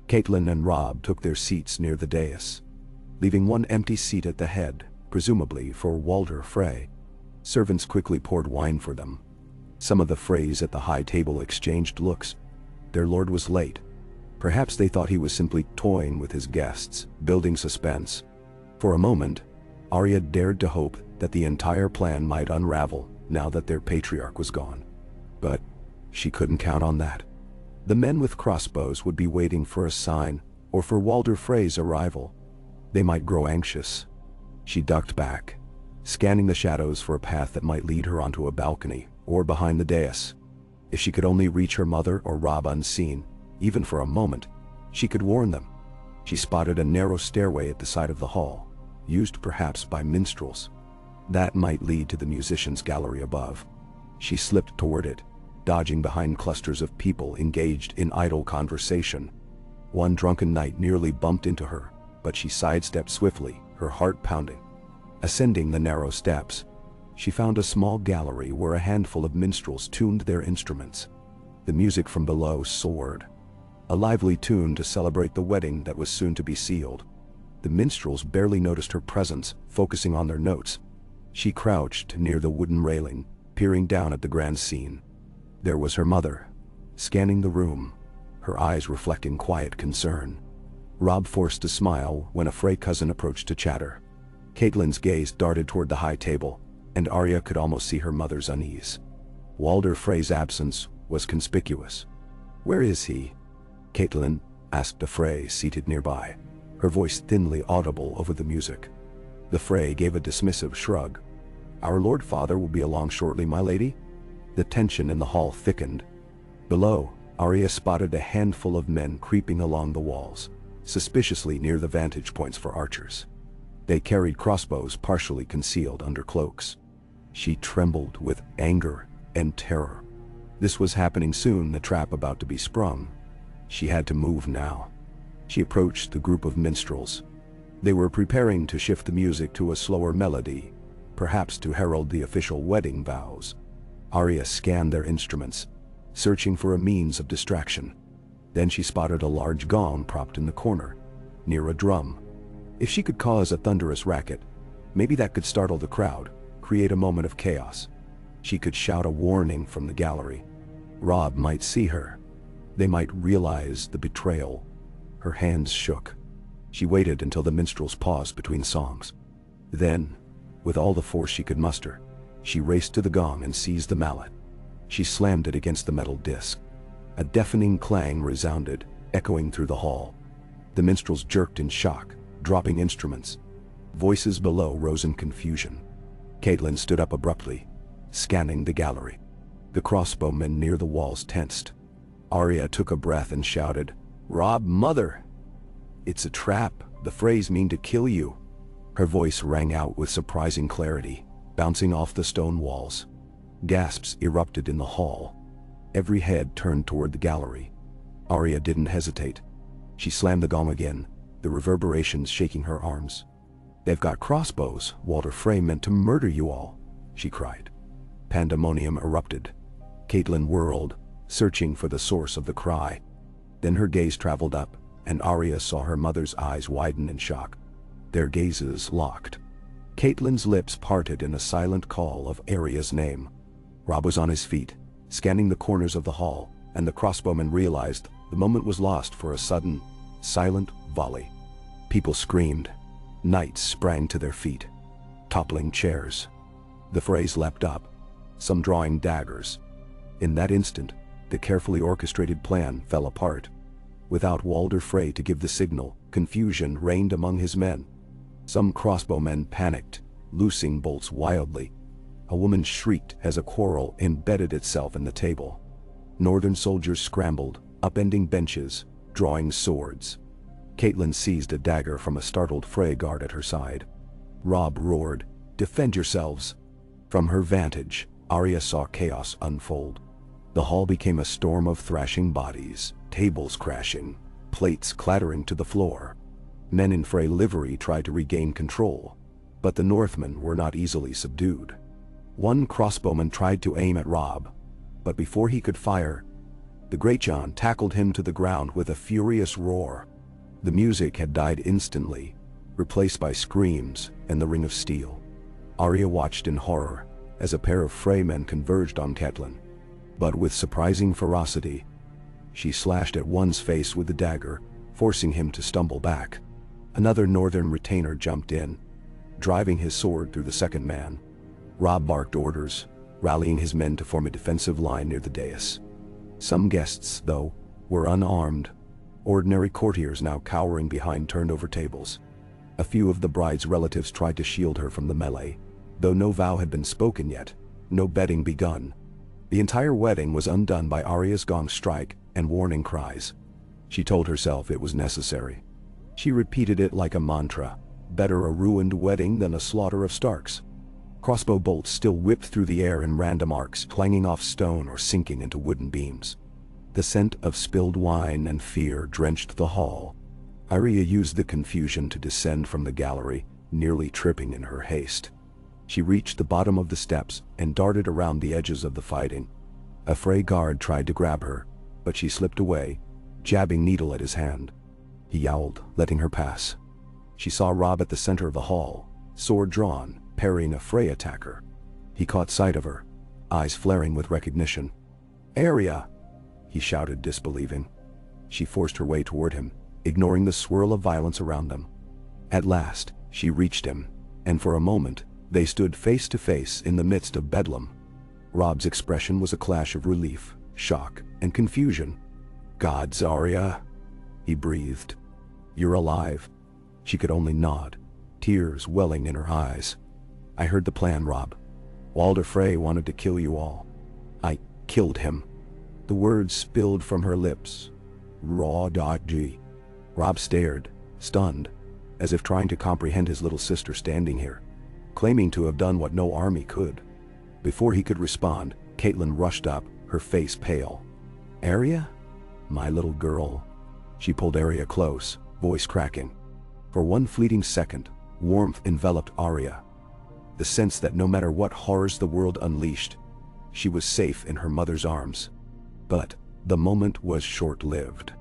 Catelyn and Robb took their seats near the dais, leaving one empty seat at the head, presumably for Walder Frey. Servants quickly poured wine for them. Some of the Freys at the high table exchanged looks. Their lord was late. Perhaps they thought he was simply toying with his guests, building suspense. For a moment, Arya dared to hope that the entire plan might unravel now that their patriarch was gone. But she couldn't count on that. The men with crossbows would be waiting for a sign or for Walder Frey's arrival. They might grow anxious. She ducked back, scanning the shadows for a path that might lead her onto a balcony or behind the dais. If she could only reach her mother or Robb unseen, even for a moment, she could warn them. She spotted a narrow stairway at the side of the hall, used perhaps by minstrels. That might lead to the musicians' gallery above. She slipped toward it, dodging behind clusters of people engaged in idle conversation. One drunken knight nearly bumped into her, but she sidestepped swiftly, her heart pounding. Ascending the narrow steps, she found a small gallery where a handful of minstrels tuned their instruments. The music from below soared, a lively tune to celebrate the wedding that was soon to be sealed. The minstrels barely noticed her presence, focusing on their notes. She crouched near the wooden railing, peering down at the grand scene. There was her mother, scanning the room, her eyes reflecting quiet concern. Robb forced a smile when a Frey cousin approached to chatter. Catelyn's gaze darted toward the high table, and Arya could almost see her mother's unease. Walder Frey's absence was conspicuous. "Where is he?" Catelyn asked a Frey seated nearby, her voice thinly audible over the music. The Frey gave a dismissive shrug. "Our Lord Father will be along shortly, my lady." The tension in the hall thickened. Below, Arya spotted a handful of men creeping along the walls, suspiciously near the vantage points for archers. They carried crossbows partially concealed under cloaks. She trembled with anger and terror. This was happening soon, the trap about to be sprung. She had to move now. She approached the group of minstrels. They were preparing to shift the music to a slower melody, perhaps to herald the official wedding vows. Arya scanned their instruments, searching for a means of distraction. Then she spotted a large gong propped in the corner, near a drum. If she could cause a thunderous racket, maybe that could startle the crowd, create a moment of chaos. She could shout a warning from the gallery. Rob might see her. They might realize the betrayal. Her hands shook. She waited until the minstrels paused between songs. Then, with all the force she could muster, she raced to the gong and seized the mallet. She slammed it against the metal disc. A deafening clang resounded, echoing through the hall. The minstrels jerked in shock, dropping instruments. Voices below rose in confusion. Caitlin stood up abruptly, scanning the gallery. The crossbowmen near the walls tensed. Arya took a breath and shouted, "Rob, mother! It's a trap. The Freys mean to kill you." Her voice rang out with surprising clarity, bouncing off the stone walls. Gasps erupted in the hall. Every head turned toward the gallery. Arya didn't hesitate. She slammed the gong again, the reverberations shaking her arms. "They've got crossbows. Walder Frey meant to murder you all," she cried. Pandemonium erupted. Caitlin whirled, searching for the source of the cry. Then her gaze traveled up, and Arya saw her mother's eyes widen in shock. Their gazes locked. Caitlin's lips parted in a silent call of Arya's name. Rob was on his feet, scanning the corners of the hall, and the crossbowman realized the moment was lost for a sudden, silent volley. People screamed. Knights sprang to their feet, toppling chairs. The Freys leapt up, some drawing daggers. In that instant, the carefully orchestrated plan fell apart. Without Walder Frey to give the signal, confusion reigned among his men. Some crossbowmen panicked, loosing bolts wildly. A woman shrieked as a quarrel embedded itself in the table. Northern soldiers scrambled, upending benches, drawing swords. Caitlin seized a dagger from a startled Frey guard at her side. Rob roared, "Defend yourselves!" From her vantage, Arya saw chaos unfold. The hall became a storm of thrashing bodies, tables crashing, plates clattering to the floor. Men in Frey livery tried to regain control, but the Northmen were not easily subdued. One crossbowman tried to aim at Rob, but before he could fire, the Greatjon tackled him to the ground with a furious roar. The music had died instantly, replaced by screams and the ring of steel. Arya watched in horror as a pair of Frey men converged on Caitlin. But with surprising ferocity, she slashed at one's face with the dagger, forcing him to stumble back. Another northern retainer jumped in, driving his sword through the second man. Rob barked orders, rallying his men to form a defensive line near the dais. Some guests, though, were unarmed. Ordinary courtiers now cowering behind turned-over tables. A few of the bride's relatives tried to shield her from the melee. Though no vow had been spoken yet, no betting begun. The entire wedding was undone by Arya's gong strike and warning cries. She told herself it was necessary. She repeated it like a mantra. Better a ruined wedding than a slaughter of Starks. Crossbow bolts still whipped through the air in random arcs, clanging off stone or sinking into wooden beams. The scent of spilled wine and fear drenched the hall. Arya used the confusion to descend from the gallery, nearly tripping in her haste. She reached the bottom of the steps and darted around the edges of the fighting. A Frey guard tried to grab her, but she slipped away, jabbing needle at his hand. He yowled, letting her pass. She saw Rob at the center of the hall, sword drawn, parrying a Frey attacker. He caught sight of her, eyes flaring with recognition. "Arya!" he shouted, disbelieving. She forced her way toward him, ignoring the swirl of violence around them. At last, she reached him, and for a moment, they stood face to face in the midst of bedlam. Rob's expression was a clash of relief, shock, and confusion. "Gods, Arya," he breathed. "You're alive." She could only nod, tears welling in her eyes. "I heard the plan, Rob. Walder Frey wanted to kill you all. I killed him." The words spilled from her lips. Raw.g. Rob stared, stunned, as if trying to comprehend his little sister standing here, claiming to have done what no army could. Before he could respond, Caitlin rushed up, her face pale. "Arya? My little girl." She pulled Arya close, voice cracking. For one fleeting second, warmth enveloped Arya. The sense that no matter what horrors the world unleashed, she was safe in her mother's arms. But the moment was short-lived.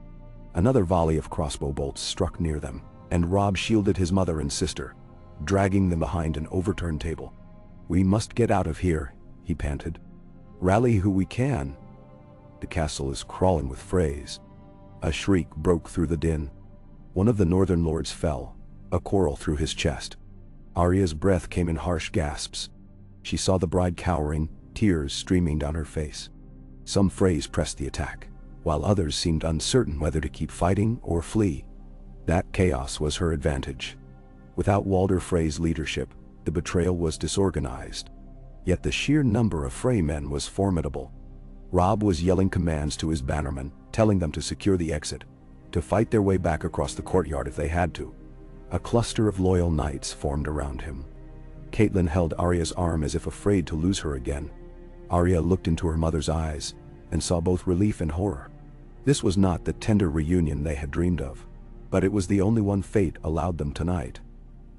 Another volley of crossbow bolts struck near them, and Robb shielded his mother and sister, dragging them behind an overturned table. "We must get out of here," he panted. "Rally who we can. The castle is crawling with Freys." A shriek broke through the din. One of the northern lords fell, a quarrel through his chest. Arya's breath came in harsh gasps. She saw the bride cowering, tears streaming down her face. Some Freys pressed the attack, while others seemed uncertain whether to keep fighting or flee. That chaos was her advantage. Without Walder Frey's leadership, the betrayal was disorganized. Yet the sheer number of Frey men was formidable. Robb was yelling commands to his bannermen, telling them to secure the exit, to fight their way back across the courtyard if they had to. A cluster of loyal knights formed around him. Catelyn held Arya's arm as if afraid to lose her again. Arya looked into her mother's eyes and saw both relief and horror. This was not the tender reunion they had dreamed of, but it was the only one fate allowed them tonight.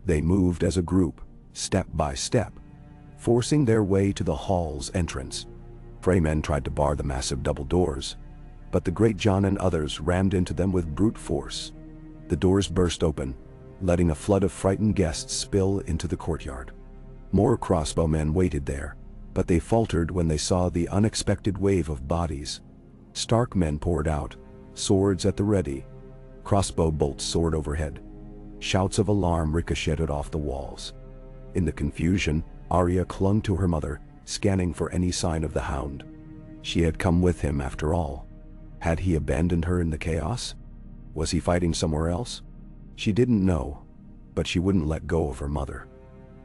They moved as a group, step by step, forcing their way to the hall's entrance. Freymen tried to bar the massive double doors, but the Great John and others rammed into them with brute force. The doors burst open, letting a flood of frightened guests spill into the courtyard. More crossbowmen waited there, but they faltered when they saw the unexpected wave of bodies. Stark men poured out, swords at the ready. Crossbow bolts soared overhead. Shouts of alarm ricocheted off the walls. In the confusion, Arya clung to her mother, scanning for any sign of the Hound. She had come with him after all. Had he abandoned her in the chaos? Was he fighting somewhere else? She didn't know, but she wouldn't let go of her mother.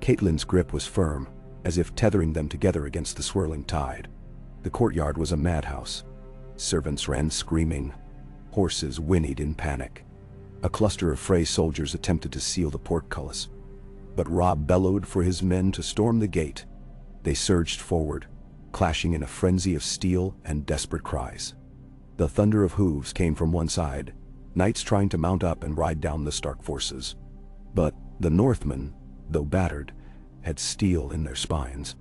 Catelyn's grip was firm, as if tethering them together against the swirling tide. The courtyard was a madhouse. Servants ran screaming. Horses whinnied in panic. A cluster of Frey soldiers attempted to seal the portcullis, but Robb bellowed for his men to storm the gate. They surged forward, clashing in a frenzy of steel and desperate cries. The thunder of hooves came from one side, knights trying to mount up and ride down the Stark forces. But the Northmen, though battered, had steel in their spines.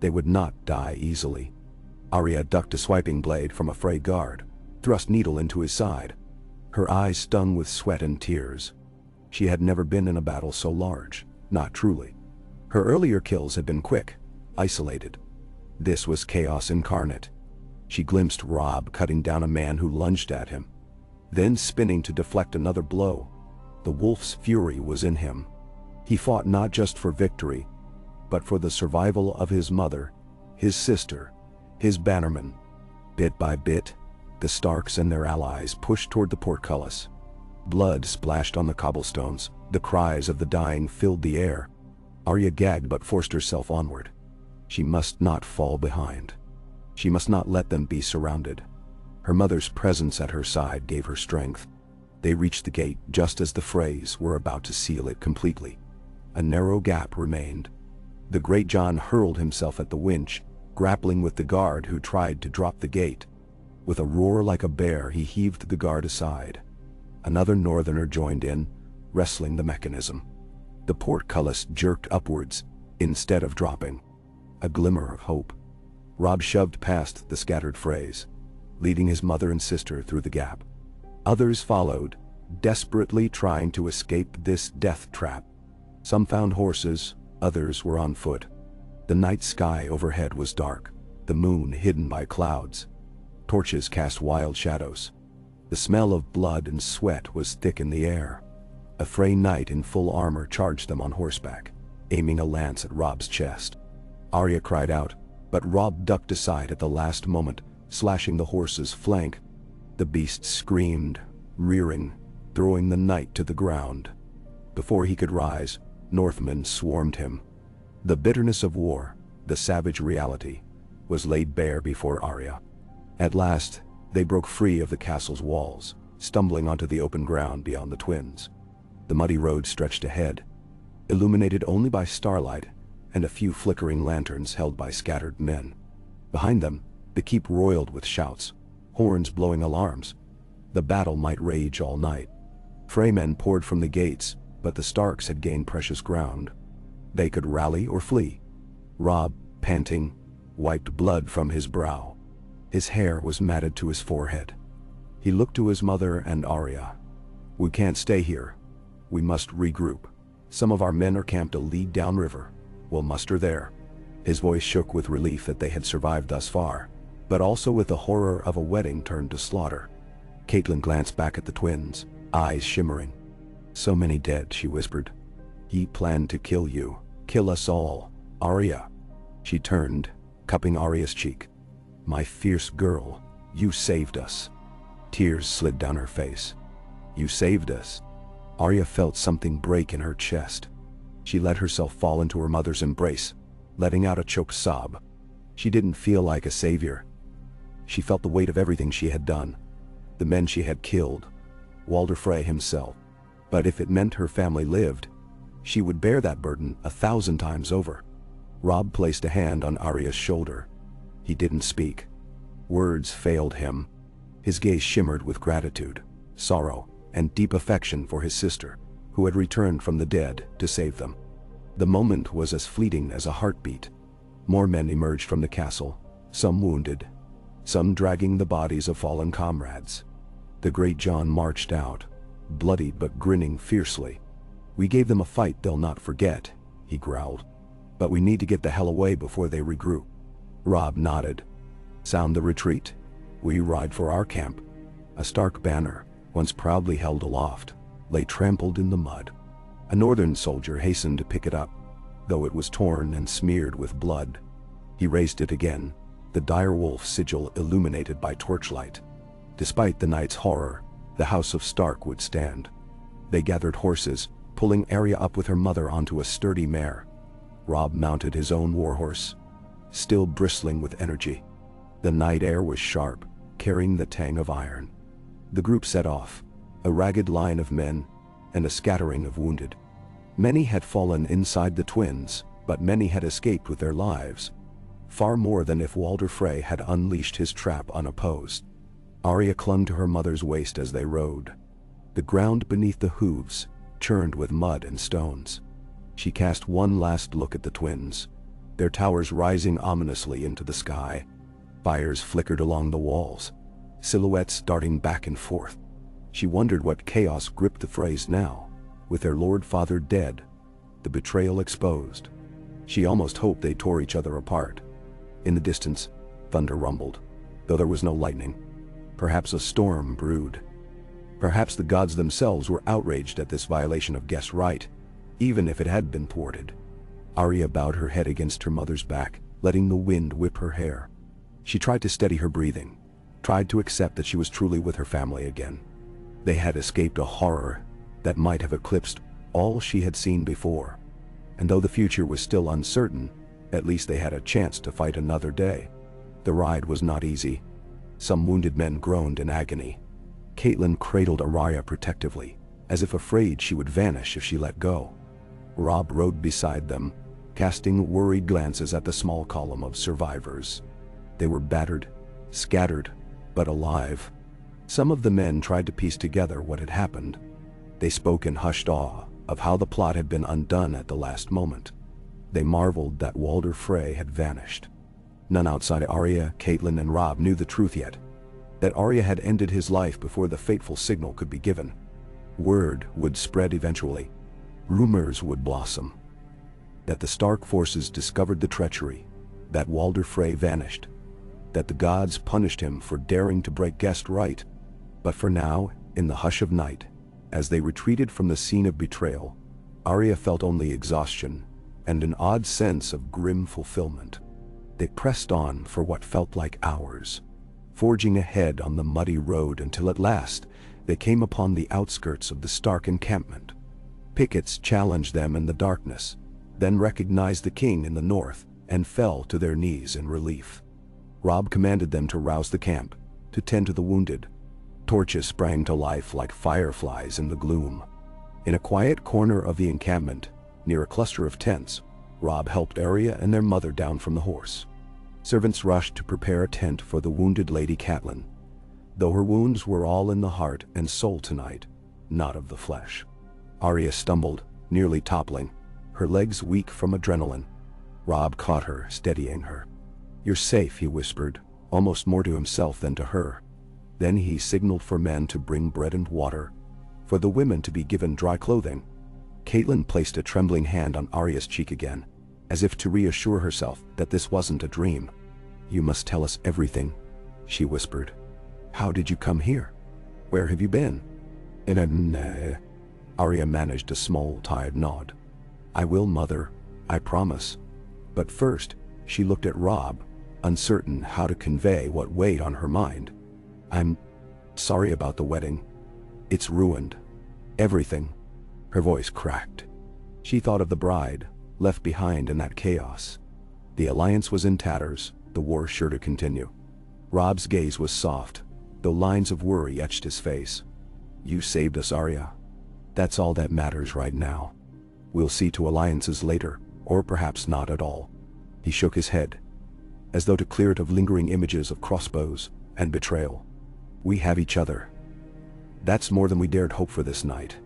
They would not die easily. Arya ducked a swiping blade from a Frey guard, thrust needle into his side. Her eyes stung with sweat and tears. She had never been in a battle so large, not truly. Her earlier kills had been quick, isolated. This was chaos incarnate. She glimpsed Robb cutting down a man who lunged at him, then spinning to deflect another blow. The wolf's fury was in him. He fought not just for victory, but for the survival of his mother, his sister, his bannermen. Bit by bit, the Starks and their allies pushed toward the portcullis. Blood splashed on the cobblestones. The cries of the dying filled the air. Arya gagged but forced herself onward. She must not fall behind. She must not let them be surrounded. Her mother's presence at her side gave her strength. They reached the gate just as the Freys were about to seal it completely. A narrow gap remained. The Great John hurled himself at the winch, grappling with the guard who tried to drop the gate. With a roar like a bear, he heaved the guard aside. Another northerner joined in, wrestling the mechanism. The portcullis jerked upwards, instead of dropping. A glimmer of hope. Robb shoved past the scattered Freys, leading his mother and sister through the gap. Others followed, desperately trying to escape this death trap. Some found horses, others were on foot. The night sky overhead was dark, the moon hidden by clouds. Torches cast wild shadows. The smell of blood and sweat was thick in the air. A Frey knight in full armor charged them on horseback, aiming a lance at Robb's chest. Arya cried out, but Robb ducked aside at the last moment, slashing the horse's flank. The beast screamed, rearing, throwing the knight to the ground. Before he could rise, Northmen swarmed him. The bitterness of war, the savage reality, was laid bare before Arya. At last, they broke free of the castle's walls, stumbling onto the open ground beyond the twins. The muddy road stretched ahead, illuminated only by starlight and a few flickering lanterns held by scattered men. Behind them, the keep roiled with shouts, horns blowing alarms. The battle might rage all night. Freymen poured from the gates, but the Starks had gained precious ground. They could rally or flee. Robb, panting, wiped blood from his brow. His hair was matted to his forehead. He looked to his mother and Arya. "We can't stay here. We must regroup. Some of our men are camped a league downriver. We'll muster there." His voice shook with relief that they had survived thus far, but also with the horror of a wedding turned to slaughter. Caitlin glanced back at the twins, eyes shimmering. "So many dead," she whispered. "He planned to kill you. Kill us all. Arya." She turned, cupping Arya's cheek. "My fierce girl, you saved us." Tears slid down her face. "You saved us." Arya felt something break in her chest. She let herself fall into her mother's embrace, letting out a choked sob. She didn't feel like a savior. She felt the weight of everything she had done. The men she had killed. Walder Frey himself. But if it meant her family lived, she would bear that burden 1,000 times over. Rob placed a hand on Arya's shoulder. He didn't speak. Words failed him. His gaze shimmered with gratitude, sorrow, and deep affection for his sister, who had returned from the dead to save them. The moment was as fleeting as a heartbeat. More men emerged from the castle, some wounded, some dragging the bodies of fallen comrades. The Great John marched out, bloodied but grinning fiercely. "We gave them a fight they'll not forget," he growled. "But we need to get the hell away before they regroup." Rob nodded. "Sound the retreat? We ride for our camp." A Stark banner, once proudly held aloft, lay trampled in the mud. A northern soldier hastened to pick it up, though it was torn and smeared with blood. He raised it again, the dire wolf sigil illuminated by torchlight. Despite the night's horror, the House of Stark would stand. They gathered horses, pulling Arya up with her mother onto a sturdy mare. Rob mounted his own warhorse, still bristling with energy. The night air was sharp, carrying the tang of iron. The group set off, a ragged line of men, and a scattering of wounded. Many had fallen inside the twins, but many had escaped with their lives. Far more than if Walder Frey had unleashed his trap unopposed. Arya clung to her mother's waist as they rode. The ground beneath the hooves churned with mud and stones. She cast one last look at the twins, their towers rising ominously into the sky. Fires flickered along the walls, silhouettes darting back and forth. She wondered what chaos gripped the Freys now, with their Lord Father dead, the betrayal exposed. She almost hoped they tore each other apart. In the distance, thunder rumbled, though there was no lightning. Perhaps a storm brewed. Perhaps the gods themselves were outraged at this violation of guest right, even if it had been thwarted. Arya bowed her head against her mother's back, letting the wind whip her hair. She tried to steady her breathing, tried to accept that she was truly with her family again. They had escaped a horror that might have eclipsed all she had seen before. And though the future was still uncertain, at least they had a chance to fight another day. The ride was not easy. Some wounded men groaned in agony. Caitlin cradled Arya protectively, as if afraid she would vanish if she let go. Rob rode beside them, casting worried glances at the small column of survivors. They were battered, scattered, but alive. Some of the men tried to piece together what had happened. They spoke in hushed awe of how the plot had been undone at the last moment. They marveled that Walder Frey had vanished. None outside Arya, Caitlin, and Rob knew the truth yet. That Arya had ended his life before the fateful signal could be given. Word would spread eventually. Rumors would blossom. That the Stark forces discovered the treachery. That Walder Frey vanished. That the gods punished him for daring to break guest right. But for now, in the hush of night, as they retreated from the scene of betrayal, Arya felt only exhaustion and an odd sense of grim fulfillment. They pressed on for what felt like hours, forging ahead on the muddy road until at last they came upon the outskirts of the Stark encampment. Pickets challenged them in the darkness, then recognized the king in the north and fell to their knees in relief. Rob commanded them to rouse the camp, to tend to the wounded. Torches sprang to life like fireflies in the gloom. In a quiet corner of the encampment, near a cluster of tents, Rob helped Arya and their mother down from the horse. Servants rushed to prepare a tent for the wounded Lady Catelyn, though her wounds were all in the heart and soul tonight, not of the flesh. Arya stumbled, nearly toppling, her legs weak from adrenaline. Rob caught her, steadying her. "You're safe," he whispered, almost more to himself than to her. Then he signaled for men to bring bread and water, for the women to be given dry clothing. Caitlin placed a trembling hand on Arya's cheek again, as if to reassure herself that this wasn't a dream. "You must tell us everything," she whispered. "How did you come here? Where have you been?" Arya managed a small, tired nod. "I will, Mother, I promise." But first, she looked at Rob, uncertain how to convey what weighed on her mind. "I'm sorry about the wedding. It's ruined. Everything." Her voice cracked. She thought of the bride, left behind in that chaos. The alliance was in tatters, the war sure to continue. Rob's gaze was soft, though lines of worry etched his face. "You saved us, Arya. That's all that matters right now. We'll see to alliances later, or perhaps not at all." He shook his head, as though to clear it of lingering images of crossbows and betrayal. "We have each other. That's more than we dared hope for this night."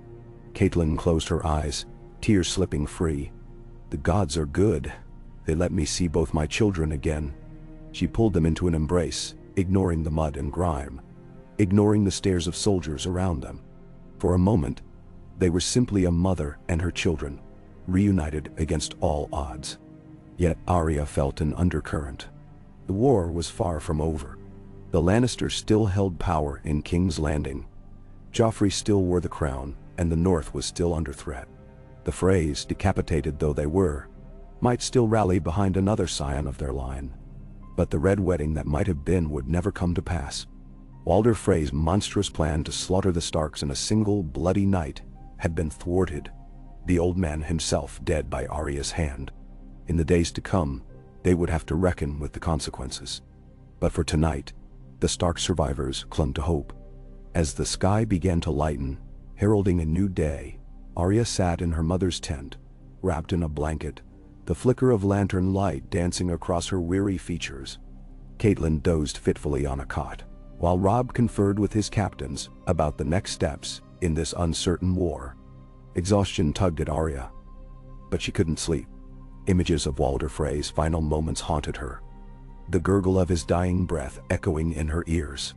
Caitlin closed her eyes, tears slipping free. "The gods are good. They let me see both my children again." She pulled them into an embrace, ignoring the mud and grime, ignoring the stares of soldiers around them. For a moment, they were simply a mother and her children, reunited against all odds. Yet Arya felt an undercurrent. The war was far from over. The Lannisters still held power in King's Landing. Joffrey still wore the crown, and the North was still under threat. The Freys, decapitated though they were, might still rally behind another scion of their line. But the Red Wedding that might have been would never come to pass. Walder Frey's monstrous plan to slaughter the Starks in a single bloody night had been thwarted, the old man himself dead by Arya's hand. In the days to come, they would have to reckon with the consequences. But for tonight, the Stark survivors clung to hope. As the sky began to lighten, heralding a new day, Arya sat in her mother's tent, wrapped in a blanket, the flicker of lantern light dancing across her weary features. Caitlin dozed fitfully on a cot, while Rob conferred with his captains about the next steps in this uncertain war. Exhaustion tugged at Arya, but she couldn't sleep. Images of Walder Frey's final moments haunted her, the gurgle of his dying breath echoing in her ears.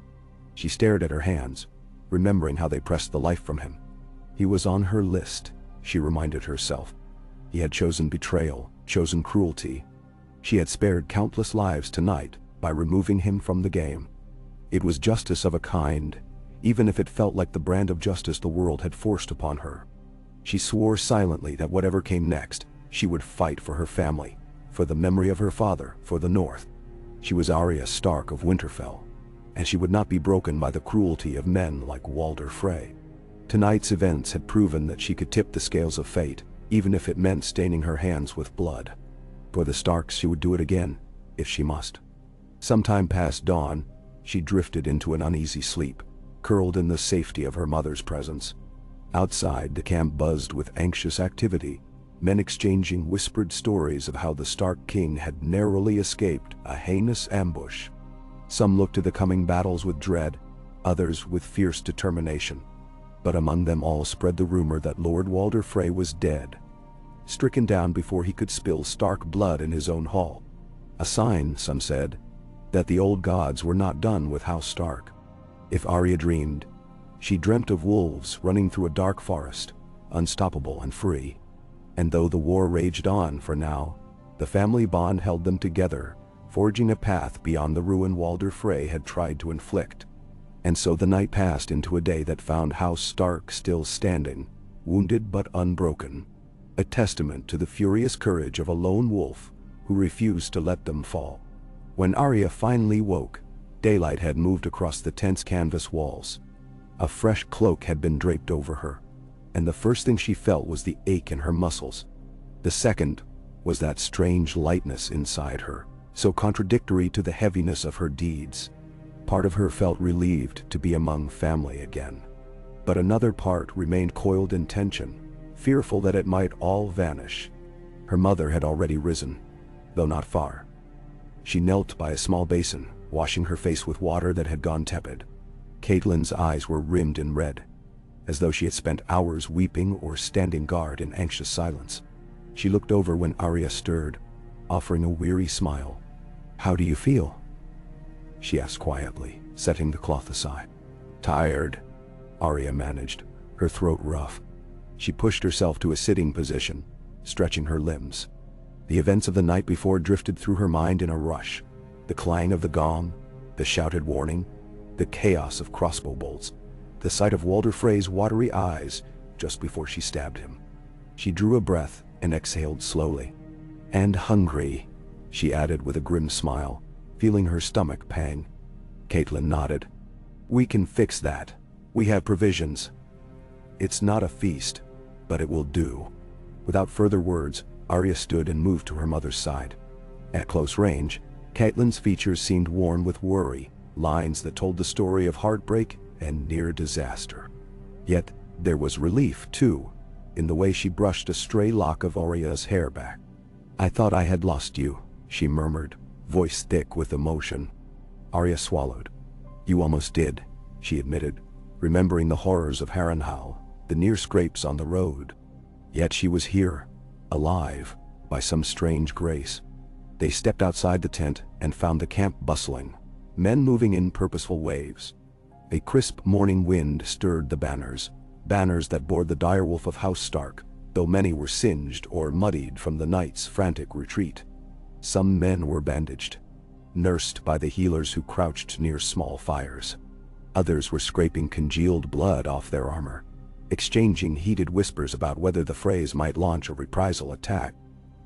She stared at her hands, remembering how they pressed the life from him. He was on her list, she reminded herself. He had chosen betrayal, chosen cruelty. She had spared countless lives tonight by removing him from the game. It was justice of a kind, even if it felt like the brand of justice the world had forced upon her. She swore silently that whatever came next, she would fight for her family, for the memory of her father, for the North. She was Arya Stark of Winterfell, and she would not be broken by the cruelty of men like Walder Frey. Tonight's events had proven that she could tip the scales of fate, even if it meant staining her hands with blood. For the Starks, she would do it again, if she must. Sometime past dawn, she drifted into an uneasy sleep, curled in the safety of her mother's presence. Outside, the camp buzzed with anxious activity, men exchanging whispered stories of how the Stark king had narrowly escaped a heinous ambush. Some looked to the coming battles with dread, others with fierce determination. But among them all spread the rumor that Lord Walder Frey was dead, stricken down before he could spill Stark blood in his own hall. A sign, some said, that the old gods were not done with House Stark. If Arya dreamed, she dreamt of wolves running through a dark forest, unstoppable and free. And though the war raged on for now, the family bond held them together, forging a path beyond the ruin Walder Frey had tried to inflict. And so the night passed into a day that found House Stark still standing, wounded but unbroken, a testament to the furious courage of a lone wolf who refused to let them fall. When Arya finally woke, daylight had moved across the tent's canvas walls. A fresh cloak had been draped over her, and the first thing she felt was the ache in her muscles. The second was that strange lightness inside her, so contradictory to the heaviness of her deeds. Part of her felt relieved to be among family again, but another part remained coiled in tension, fearful that it might all vanish. Her mother had already risen, though not far. She knelt by a small basin, washing her face with water that had gone tepid. Caitlин's eyes were rimmed in red, as though she had spent hours weeping or standing guard in anxious silence. She looked over when Arya stirred, offering a weary smile. "How do you feel?" she asked quietly. setting the cloth aside. "Tired," Arya managed, her throat rough. She pushed herself to a sitting position, stretching her limbs. The events of the night before drifted through her mind in a rush. The clang of the gong, the shouted warning, the chaos of crossbow bolts, the sight of Walder Frey's watery eyes just before she stabbed him. She drew a breath and exhaled slowly. "And hungry," she added with a grim smile, feeling her stomach pang. Caitlin nodded. "We can fix that. We have provisions. It's not a feast, but it will do." Without further words, Arya stood and moved to her mother's side. At close range, Caitlin's features seemed worn with worry, lines that told the story of heartbreak and near disaster. Yet, there was relief, too, in the way she brushed a stray lock of Arya's hair back. "I thought I had lost you," she murmured, voice thick with emotion. Arya swallowed. "You almost did," she admitted, remembering the horrors of Harrenhal, the near scrapes on the road. Yet she was here, alive, by some strange grace. They stepped outside the tent and found the camp bustling, men moving in purposeful waves. A crisp morning wind stirred the banners that bore the direwolf of House Stark, though many were singed or muddied from the night's frantic retreat. Some men were bandaged, nursed by the healers who crouched near small fires. Others were scraping congealed blood off their armor, exchanging heated whispers about whether the Freys might launch a reprisal attack.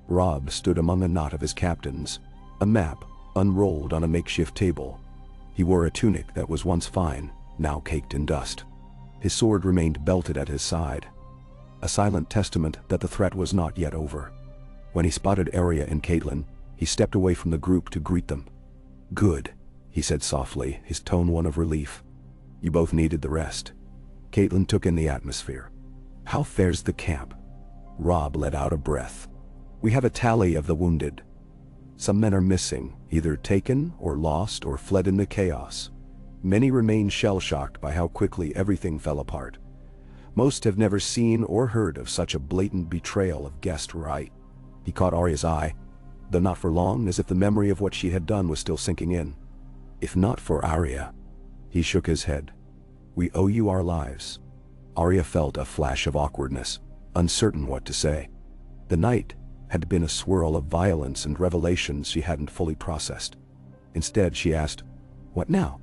Robb stood among a knot of his captains, a map unrolled on a makeshift table. He wore a tunic that was once fine, now caked in dust. His sword remained belted at his side, a silent testament that the threat was not yet over. When he spotted Arya and Caitlin, he stepped away from the group to greet them. "Good," he said softly, his tone one of relief. "You both needed the rest." Caitlin took in the atmosphere. "How fares the camp?" Robb let out a breath. "We have a tally of the wounded. Some men are missing, either taken or lost or fled in the chaos. Many remain shell-shocked by how quickly everything fell apart. Most have never seen or heard of such a blatant betrayal of guest right." He caught Arya's eye, though not for long, as if the memory of what she had done was still sinking in. "If not for Arya." He shook his head. "We owe you our lives." Arya felt a flash of awkwardness, uncertain what to say. The night had been a swirl of violence and revelations she hadn't fully processed. Instead, she asked, "What now?"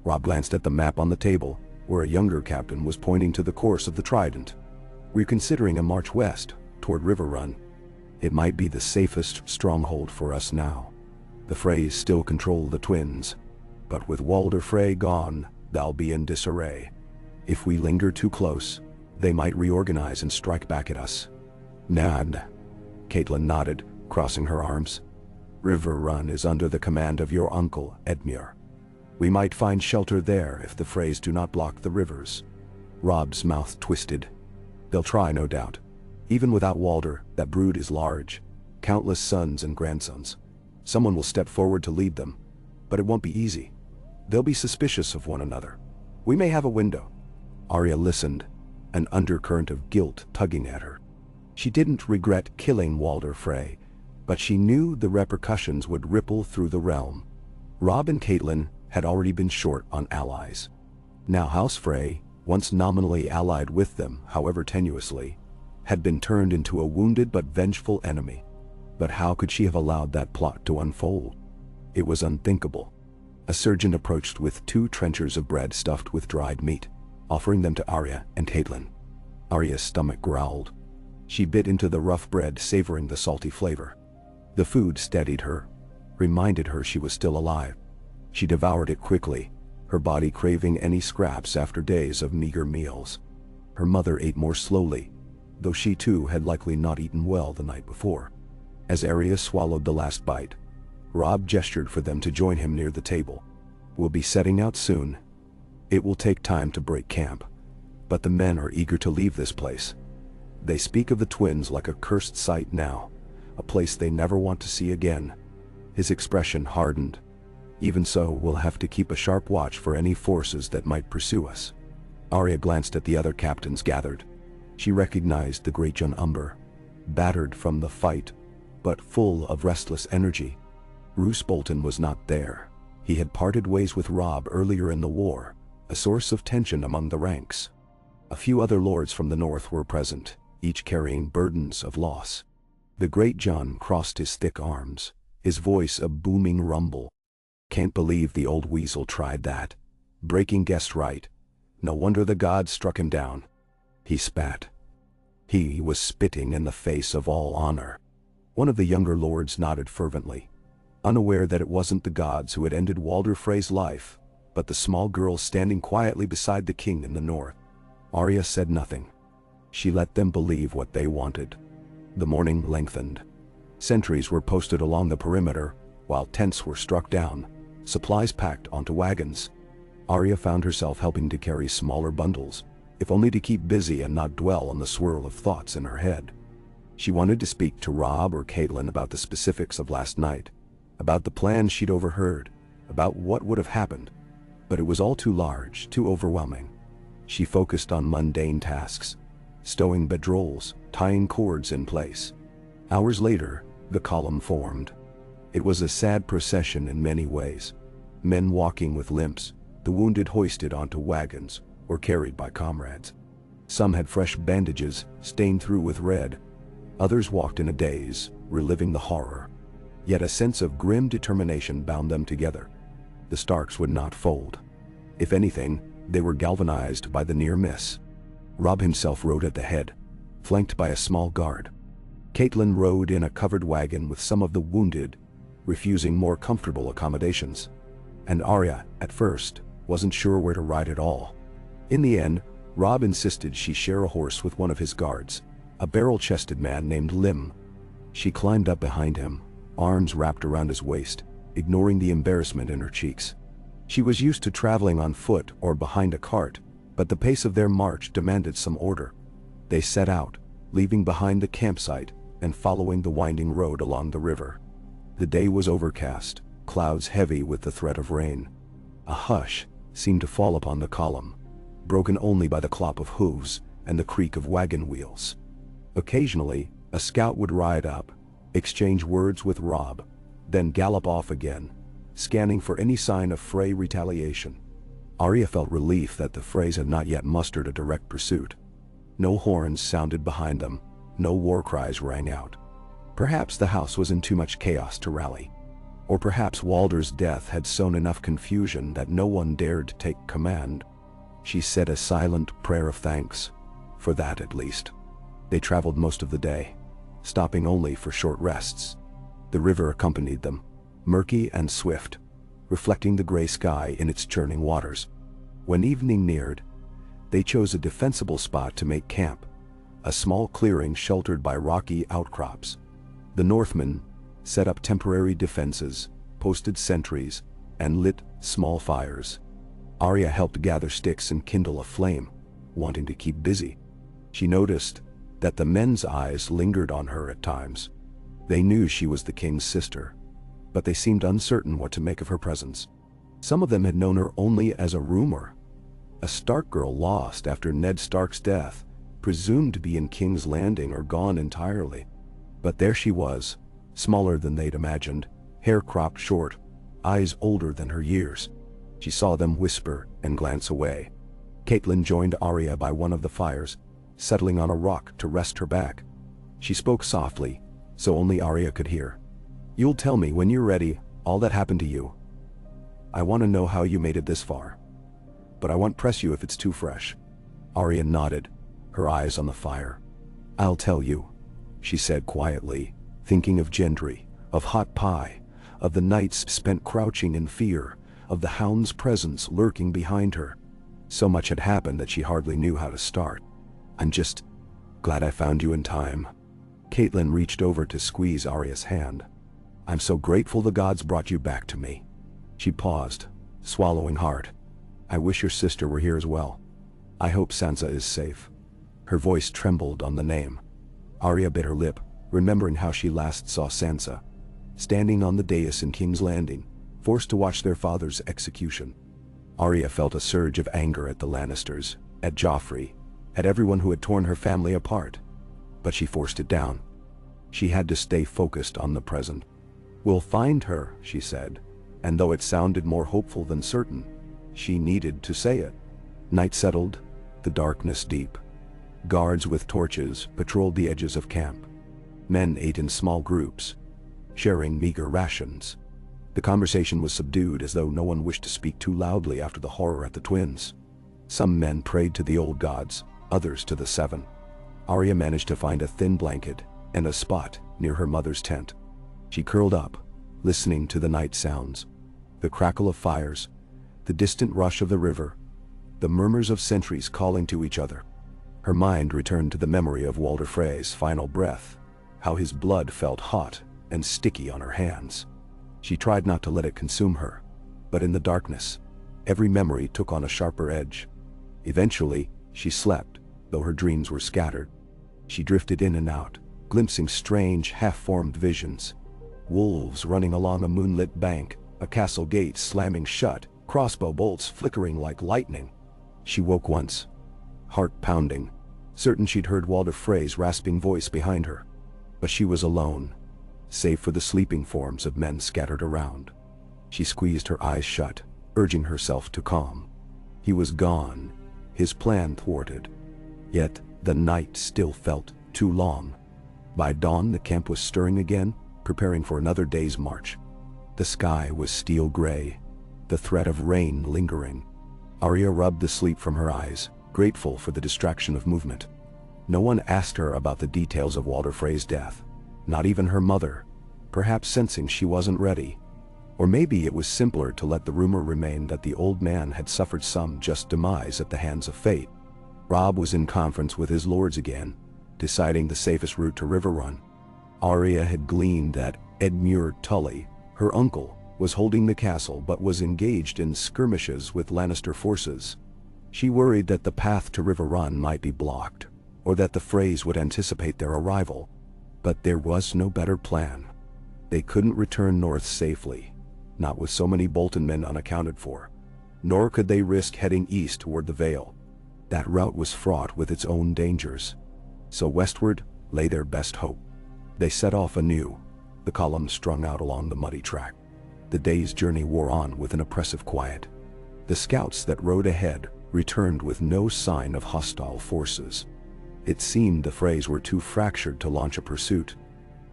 Robb glanced at the map on the table, where a younger captain was pointing to the course of the Trident. "We're considering a march west, toward Riverrun. It might be the safest stronghold for us now. The Freys still control the Twins, but with Walder Frey gone, they'll be in disarray. If we linger too close, they might reorganize and strike back at us." "Nad," Caitlin nodded, crossing her arms. "Riverrun is under the command of your uncle, Edmure. We might find shelter there if the Freys do not block the rivers." Robb's mouth twisted. "They'll try, no doubt. Even without Walder, that brood is large. Countless sons and grandsons. Someone will step forward to lead them, but it won't be easy. They'll be suspicious of one another. We may have a window." Arya listened, an undercurrent of guilt tugging at her. She didn't regret killing Walder Frey, but she knew the repercussions would ripple through the realm. Robb and Caitlin had already been short on allies. Now House Frey, once nominally allied with them, however tenuously, had been turned into a wounded but vengeful enemy. But how could she have allowed that plot to unfold? It was unthinkable. A surgeon approached with 2 trenchers of bread stuffed with dried meat, offering them to Arya and Caitlin. Arya's stomach growled. She bit into the rough bread, savoring the salty flavor. The food steadied her, reminded her she was still alive. She devoured it quickly, her body craving any scraps after days of meager meals. Her mother ate more slowly, though she too had likely not eaten well the night before. As Arya swallowed the last bite, Robb gestured for them to join him near the table. "We'll be setting out soon. It will take time to break camp, but the men are eager to leave this place. They speak of the Twins like a cursed sight now, a place they never want to see again." His expression hardened. "Even so, we'll have to keep a sharp watch for any forces that might pursue us." Arya glanced at the other captains gathered. She recognized the great John Umber, battered from the fight, but full of restless energy. Roose Bolton was not there. He had parted ways with Robb earlier in the war, a source of tension among the ranks. A few other lords from the north were present, each carrying burdens of loss. The great John crossed his thick arms, his voice a booming rumble. "Can't believe the old weasel tried that. Breaking guest right. No wonder the gods struck him down." He spat. He was spitting in the face of all honor. One of the younger lords nodded fervently, unaware that it wasn't the gods who had ended Walder Frey's life, but the small girl standing quietly beside the king in the north. Arya said nothing. She let them believe what they wanted. The morning lengthened. Sentries were posted along the perimeter, while tents were struck down, supplies packed onto wagons. Arya found herself helping to carry smaller bundles, if only to keep busy and not dwell on the swirl of thoughts in her head. She wanted to speak to Robb or Catelyn about the specifics of last night, about the plans she'd overheard, about what would have happened, but it was all too large, too overwhelming. She focused on mundane tasks, stowing bedrolls, tying cords in place. Hours later, the column formed. It was a sad procession in many ways. Men walking with limps, the wounded hoisted onto wagons, or carried by comrades. Some had fresh bandages, stained through with red. Others walked in a daze, reliving the horror. Yet a sense of grim determination bound them together. The Starks would not fold. If anything, they were galvanized by the near miss. Robb himself rode at the head, flanked by a small guard. Catelyn rode in a covered wagon with some of the wounded, refusing more comfortable accommodations. And Arya, at first, wasn't sure where to ride at all. In the end, Robb insisted she share a horse with one of his guards, a barrel-chested man named Lim. She climbed up behind him, arms wrapped around his waist, ignoring the embarrassment in her cheeks. She was used to traveling on foot or behind a cart, but the pace of their march demanded some order. They set out, leaving behind the campsite and following the winding road along the river. The day was overcast, clouds heavy with the threat of rain. A hush seemed to fall upon the column, broken only by the clop of hooves and the creak of wagon wheels. Occasionally, a scout would ride up, exchange words with Robb, then gallop off again, scanning for any sign of Frey retaliation. Arya felt relief that the Freys had not yet mustered a direct pursuit. No horns sounded behind them, no war cries rang out. Perhaps the house was in too much chaos to rally. Or perhaps Walder's death had sown enough confusion that no one dared to take command. She said a silent prayer of thanks, for that at least. They traveled most of the day, stopping only for short rests. The river accompanied them, murky and swift, reflecting the gray sky in its churning waters. When evening neared, they chose a defensible spot to make camp, a small clearing sheltered by rocky outcrops. The Northmen set up temporary defenses, posted sentries, and lit small fires. Arya helped gather sticks and kindle a flame, wanting to keep busy. She noticed that the men's eyes lingered on her at times. They knew she was the king's sister, but they seemed uncertain what to make of her presence. Some of them had known her only as a rumor. A Stark girl lost after Ned Stark's death, presumed to be in King's Landing or gone entirely. But there she was, smaller than they'd imagined, hair cropped short, eyes older than her years. She saw them whisper and glance away. Catelyn joined Arya by one of the fires, settling on a rock to rest her back. She spoke softly, so only Arya could hear. "You'll tell me when you're ready all that happened to you. I want to know how you made it this far. But I won't press you if it's too fresh." Arya nodded, her eyes on the fire. "I'll tell you," she said quietly, thinking of Gendry, of hot pie, of the nights spent crouching in fear, of the hound's presence lurking behind her. So much had happened that she hardly knew how to start. "I'm just glad I found you in time." Catelyn reached over to squeeze Arya's hand. "I'm so grateful the gods brought you back to me." She paused, swallowing hard. "I wish your sister were here as well. I hope Sansa is safe." Her voice trembled on the name. Arya bit her lip, remembering how she last saw Sansa, standing on the dais in King's Landing, forced to watch their father's execution. Arya felt a surge of anger at the Lannisters, at Joffrey, at everyone who had torn her family apart. But she forced it down. She had to stay focused on the present. "We'll find her," she said. and though it sounded more hopeful than certain, she needed to say it. Night settled, the darkness deep. Guards with torches patrolled the edges of camp. Men ate in small groups, sharing meager rations. The conversation was subdued as though no one wished to speak too loudly after the horror at the twins. Some men prayed to the old gods, others to the seven. Arya managed to find a thin blanket and a spot near her mother's tent. She curled up, listening to the night sounds. The crackle of fires, the distant rush of the river, the murmurs of sentries calling to each other. Her mind returned to the memory of Walder Frey's final breath, how his blood felt hot and sticky on her hands. She tried not to let it consume her, but in the darkness, every memory took on a sharper edge. Eventually, she slept, though her dreams were scattered. She drifted in and out, glimpsing strange, half-formed visions. Wolves running along a moonlit bank, a castle gate slamming shut, crossbow bolts flickering like lightning. She woke once, heart pounding, certain she'd heard Walder Frey's rasping voice behind her. But she was alone, save for the sleeping forms of men scattered around. She squeezed her eyes shut, urging herself to calm. He was gone, his plan thwarted. Yet the night still felt too long. By dawn the camp was stirring again, preparing for another day's march. The sky was steel gray, the threat of rain lingering. Arya rubbed the sleep from her eyes, grateful for the distraction of movement. No one asked her about the details of Walder Frey's death, not even her mother, perhaps sensing she wasn't ready. Or maybe it was simpler to let the rumor remain that the old man had suffered some just demise at the hands of fate. Robb was in conference with his lords again, deciding the safest route to Riverrun. Arya had gleaned that Edmure Tully, her uncle, was holding the castle but was engaged in skirmishes with Lannister forces. She worried that the path to Riverrun might be blocked, or that the Freys would anticipate their arrival. But there was no better plan. They couldn't return north safely, not with so many Bolton men unaccounted for. Nor could they risk heading east toward the Vale. That route was fraught with its own dangers. So westward lay their best hope. They set off anew, the column strung out along the muddy track. The day's journey wore on with an oppressive quiet. The scouts that rode ahead returned with no sign of hostile forces. It seemed the Freys were too fractured to launch a pursuit.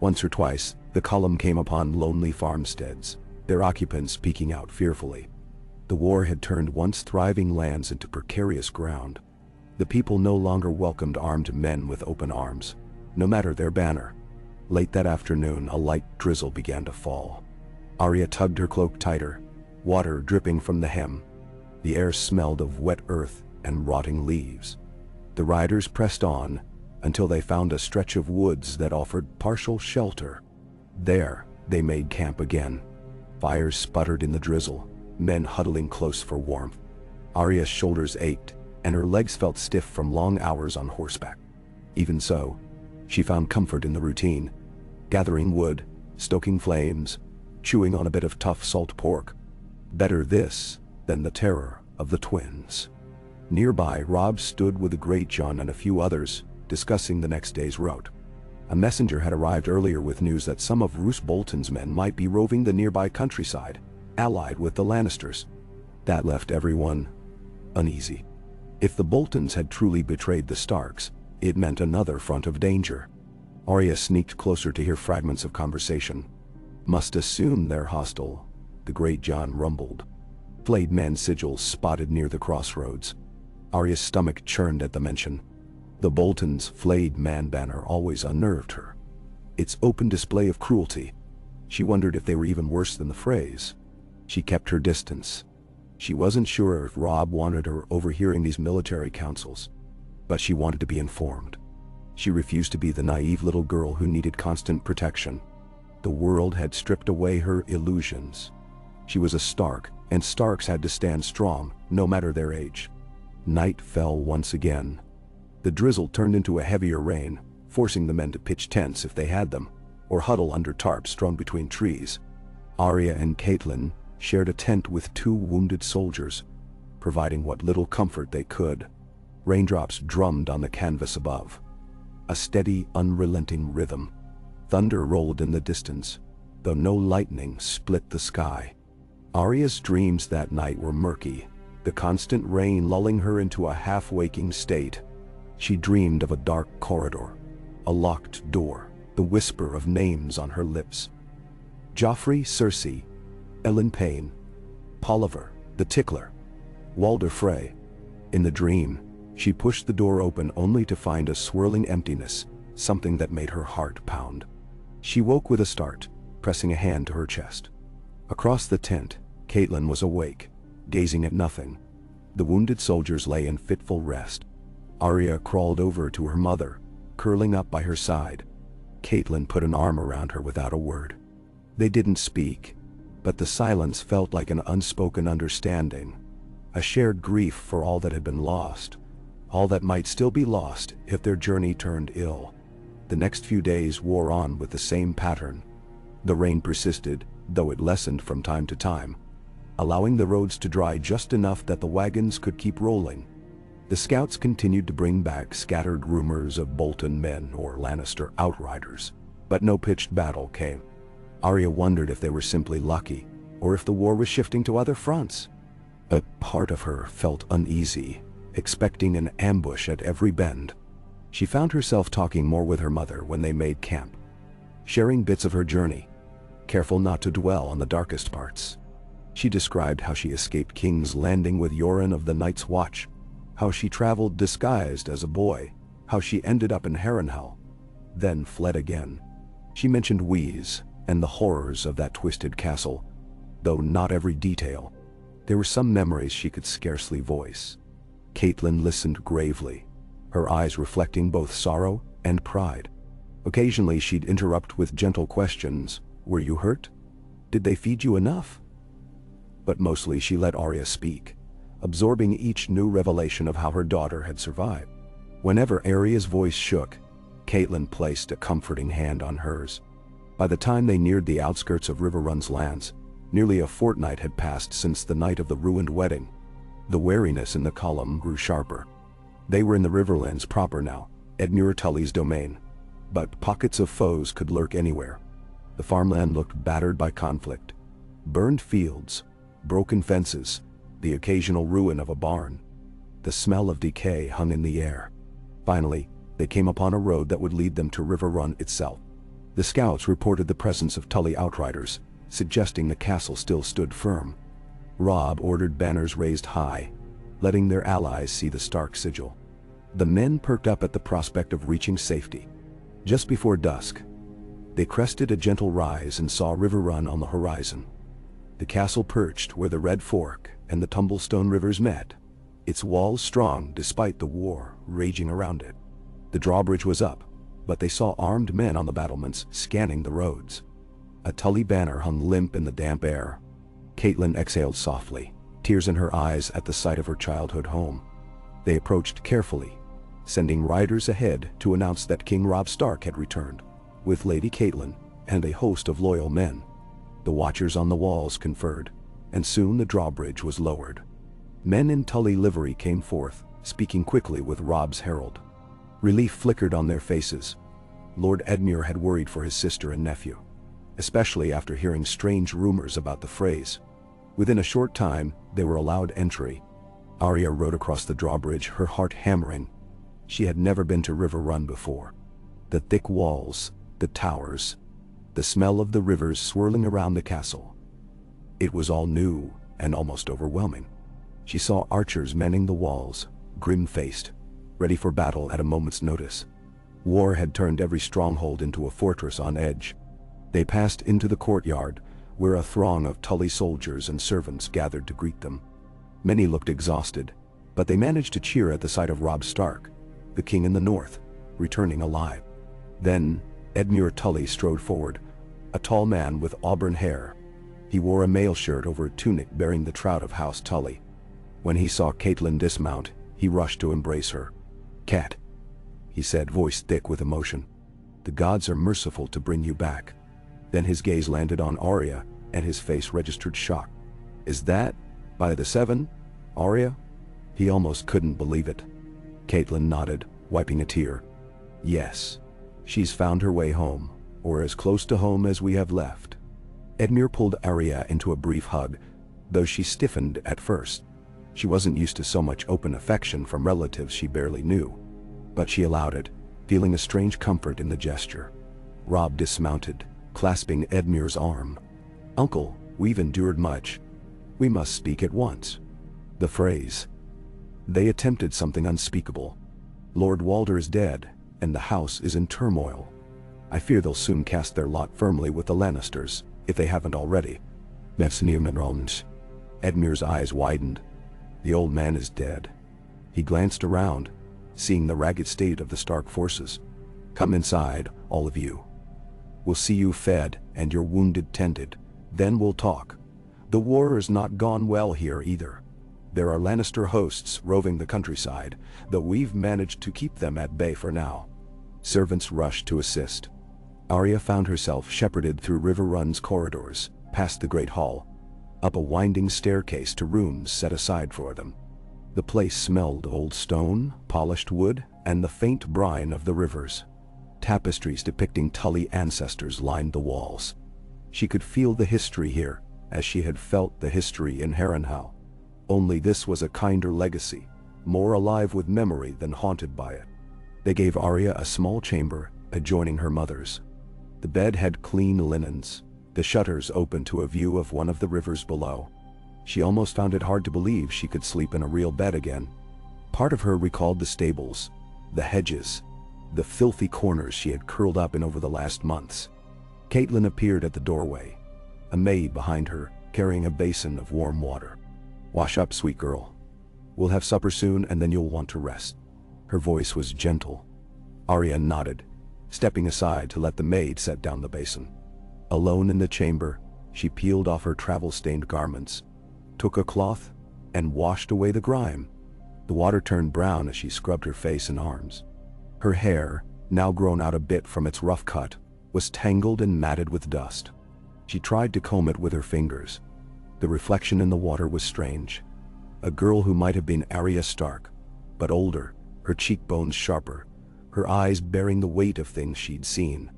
Once or twice, the column came upon lonely farmsteads, their occupants peeking out fearfully. The war had turned once thriving lands into precarious ground. The people no longer welcomed armed men with open arms, no matter their banner. Late that afternoon, a light drizzle began to fall. Arya tugged her cloak tighter, water dripping from the hem. The air smelled of wet earth and rotting leaves. The riders pressed on until they found a stretch of woods that offered partial shelter. There, they made camp again. Fires sputtered in the drizzle, men huddling close for warmth. Arya's shoulders ached, and her legs felt stiff from long hours on horseback. Even so, she found comfort in the routine, gathering wood, stoking flames, chewing on a bit of tough salt pork. Better this than the terror of the twins. Nearby, Robb stood with the Great John and a few others, discussing the next day's route. A messenger had arrived earlier with news that some of Roose Bolton's men might be roving the nearby countryside, allied with the Lannisters. That left everyone uneasy. If the Boltons had truly betrayed the Starks, it meant another front of danger. Arya sneaked closer to hear fragments of conversation. "Must assume they're hostile," the Great John rumbled. Flayed man sigils spotted near the crossroads. Arya's stomach churned at the mention. The Boltons' flayed man banner always unnerved her. Its open display of cruelty. She wondered if they were even worse than the Freys. She kept her distance. She wasn't sure if Robb wanted her overhearing these military councils, but she wanted to be informed. She refused to be the naive little girl who needed constant protection. The world had stripped away her illusions. She was a Stark, and Starks had to stand strong, no matter their age. Night fell once again. The drizzle turned into a heavier rain, forcing the men to pitch tents if they had them, or huddle under tarps strung between trees. Arya and Catelyn shared a tent with 2 wounded soldiers, providing what little comfort they could. Raindrops drummed on the canvas above. A steady, unrelenting rhythm. Thunder rolled in the distance, though no lightning split the sky. Arya's dreams that night were murky, the constant rain lulling her into a half-waking state. She dreamed of a dark corridor, a locked door, the whisper of names on her lips. Joffrey, Cersei, Ellen Payne, Polliver, the Tickler, Walder Frey. In the dream, she pushed the door open only to find a swirling emptiness, something that made her heart pound. She woke with a start, pressing a hand to her chest. Across the tent, Catelyn was awake, gazing at nothing. The wounded soldiers lay in fitful rest. Arya crawled over to her mother, curling up by her side. Catelyn put an arm around her without a word. They didn't speak, but the silence felt like an unspoken understanding, a shared grief for all that had been lost, all that might still be lost if their journey turned ill. The next few days wore on with the same pattern. The rain persisted, though it lessened from time to time, allowing the roads to dry just enough that the wagons could keep rolling. The scouts continued to bring back scattered rumors of Bolton men or Lannister outriders, but no pitched battle came. Arya wondered if they were simply lucky, or if the war was shifting to other fronts. A part of her felt uneasy, expecting an ambush at every bend. She found herself talking more with her mother when they made camp, sharing bits of her journey, careful not to dwell on the darkest parts. She described how she escaped King's Landing with Yoren of the Night's Watch, how she traveled disguised as a boy, how she ended up in Harrenhal, then fled again. She mentioned Wheeze and the horrors of that twisted castle, though not every detail. There were some memories she could scarcely voice. Catelyn listened gravely, her eyes reflecting both sorrow and pride. Occasionally she'd interrupt with gentle questions. Were you hurt? Did they feed you enough? But mostly she let Arya speak, absorbing each new revelation of how her daughter had survived. Whenever Arya's voice shook, Catelyn placed a comforting hand on hers. By the time they neared the outskirts of Riverrun's lands, nearly a fortnight had passed since the night of the ruined wedding. The wariness in the column grew sharper. They were in the Riverlands proper now, Edmure Tully's domain, but pockets of foes could lurk anywhere. The farmland looked battered by conflict. Burned fields, broken fences, the occasional ruin of a barn. The smell of decay hung in the air. Finally, they came upon a road that would lead them to Riverrun itself. The scouts reported the presence of Tully outriders, suggesting the castle still stood firm. Robb ordered banners raised high, letting their allies see the Stark sigil. The men perked up at the prospect of reaching safety. Just before dusk, they crested a gentle rise and saw Riverrun on the horizon. The castle perched where the Red Fork and the Tumblestone rivers met, its walls strong despite the war raging around it. The drawbridge was up, but they saw armed men on the battlements scanning the roads. A Tully banner hung limp in the damp air. Catelyn exhaled softly, tears in her eyes at the sight of her childhood home. They approached carefully, sending riders ahead to announce that King Robb Stark had returned, with Lady Catelyn and a host of loyal men. The watchers on the walls conferred, and soon the drawbridge was lowered. Men in Tully livery came forth, speaking quickly with Robb's herald. Relief flickered on their faces. Lord Edmure had worried for his sister and nephew, especially after hearing strange rumors about the Freys. Within a short time, they were allowed entry. Arya rode across the drawbridge, her heart hammering. She had never been to Riverrun before. The thick walls, the towers, the smell of the rivers swirling around the castle. It was all new and almost overwhelming. She saw archers manning the walls, grim-faced, ready for battle at a moment's notice. War had turned every stronghold into a fortress on edge. They passed into the courtyard, where a throng of Tully soldiers and servants gathered to greet them. Many looked exhausted, but they managed to cheer at the sight of Robb Stark, the king in the north, returning alive. Then, Edmure Tully strode forward, a tall man with auburn hair. He wore a mail shirt over a tunic bearing the trout of House Tully. When he saw Catelyn dismount, he rushed to embrace her. "Cat," he said, voice thick with emotion. "The gods are merciful to bring you back." Then his gaze landed on Arya, and his face registered shock. "Is that, by the Seven, Arya?" He almost couldn't believe it. Catelyn nodded, wiping a tear. "Yes. She's found her way home, or as close to home as we have left." Edmure pulled Arya into a brief hug, though she stiffened at first. She wasn't used to so much open affection from relatives she barely knew. But she allowed it, feeling a strange comfort in the gesture. Rob dismounted, clasping Edmure's arm. "Uncle, we've endured much. We must speak at once." The phrase. They attempted something unspeakable. "Lord Walder is dead, and the house is in turmoil. I fear they'll soon cast their lot firmly with the Lannisters, if they haven't already." Edmure's eyes widened. "The old man is dead." He glanced around, seeing the ragged state of the Stark forces. "Come inside, all of you. We'll see you fed and your wounded tended. Then we'll talk. The war has not gone well here either. There are Lannister hosts roving the countryside, though we've managed to keep them at bay for now." Servants rushed to assist. Arya found herself shepherded through Riverrun's corridors, past the great hall, up a winding staircase to rooms set aside for them. The place smelled of old stone, polished wood, and the faint brine of the rivers. Tapestries depicting Tully ancestors lined the walls. She could feel the history here, as she had felt the history in Harrenhal. Only this was a kinder legacy, more alive with memory than haunted by it. They gave Arya a small chamber adjoining her mother's. The bed had clean linens, the shutters open to a view of one of the rivers below. She almost found it hard to believe she could sleep in a real bed again. Part of her recalled the stables, the hedges, the filthy corners she had curled up in over the last months. Caitlin appeared at the doorway, a maid behind her, carrying a basin of warm water. "Wash up, sweet girl. We'll have supper soon and then you'll want to rest." Her voice was gentle. Arya nodded, stepping aside to let the maid set down the basin. Alone in the chamber, she peeled off her travel-stained garments, took a cloth, and washed away the grime. The water turned brown as she scrubbed her face and arms. Her hair, now grown out a bit from its rough cut, was tangled and matted with dust. She tried to comb it with her fingers. The reflection in the water was strange. A girl who might have been Arya Stark, but older, her cheekbones sharper, her eyes bearing the weight of things she'd seen.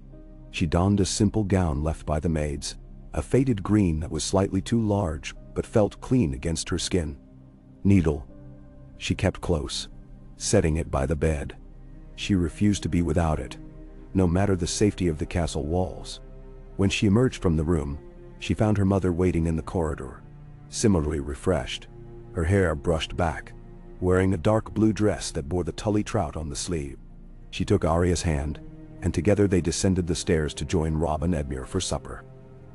She donned a simple gown left by the maids, a faded green that was slightly too large but felt clean against her skin. Needle. She kept close, setting it by the bed. She refused to be without it, no matter the safety of the castle walls. When she emerged from the room, she found her mother waiting in the corridor, similarly refreshed, her hair brushed back, wearing a dark blue dress that bore the Tully trout on the sleeve. She took Arya's hand, and together they descended the stairs to join Robb and Edmure for supper.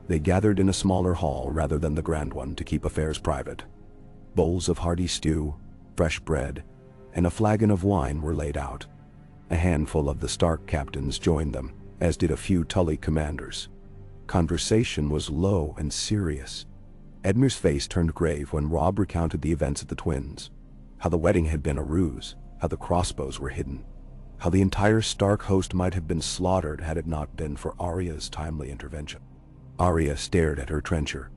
They gathered in a smaller hall rather than the grand one to keep affairs private. Bowls of hearty stew, fresh bread, and a flagon of wine were laid out. A handful of the Stark captains joined them, as did a few Tully commanders. Conversation was low and serious. Edmure's face turned grave when Robb recounted the events at the Twins. How the wedding had been a ruse, how the crossbows were hidden, how the entire Stark host might have been slaughtered had it not been for Arya's timely intervention. Arya stared at her trencher,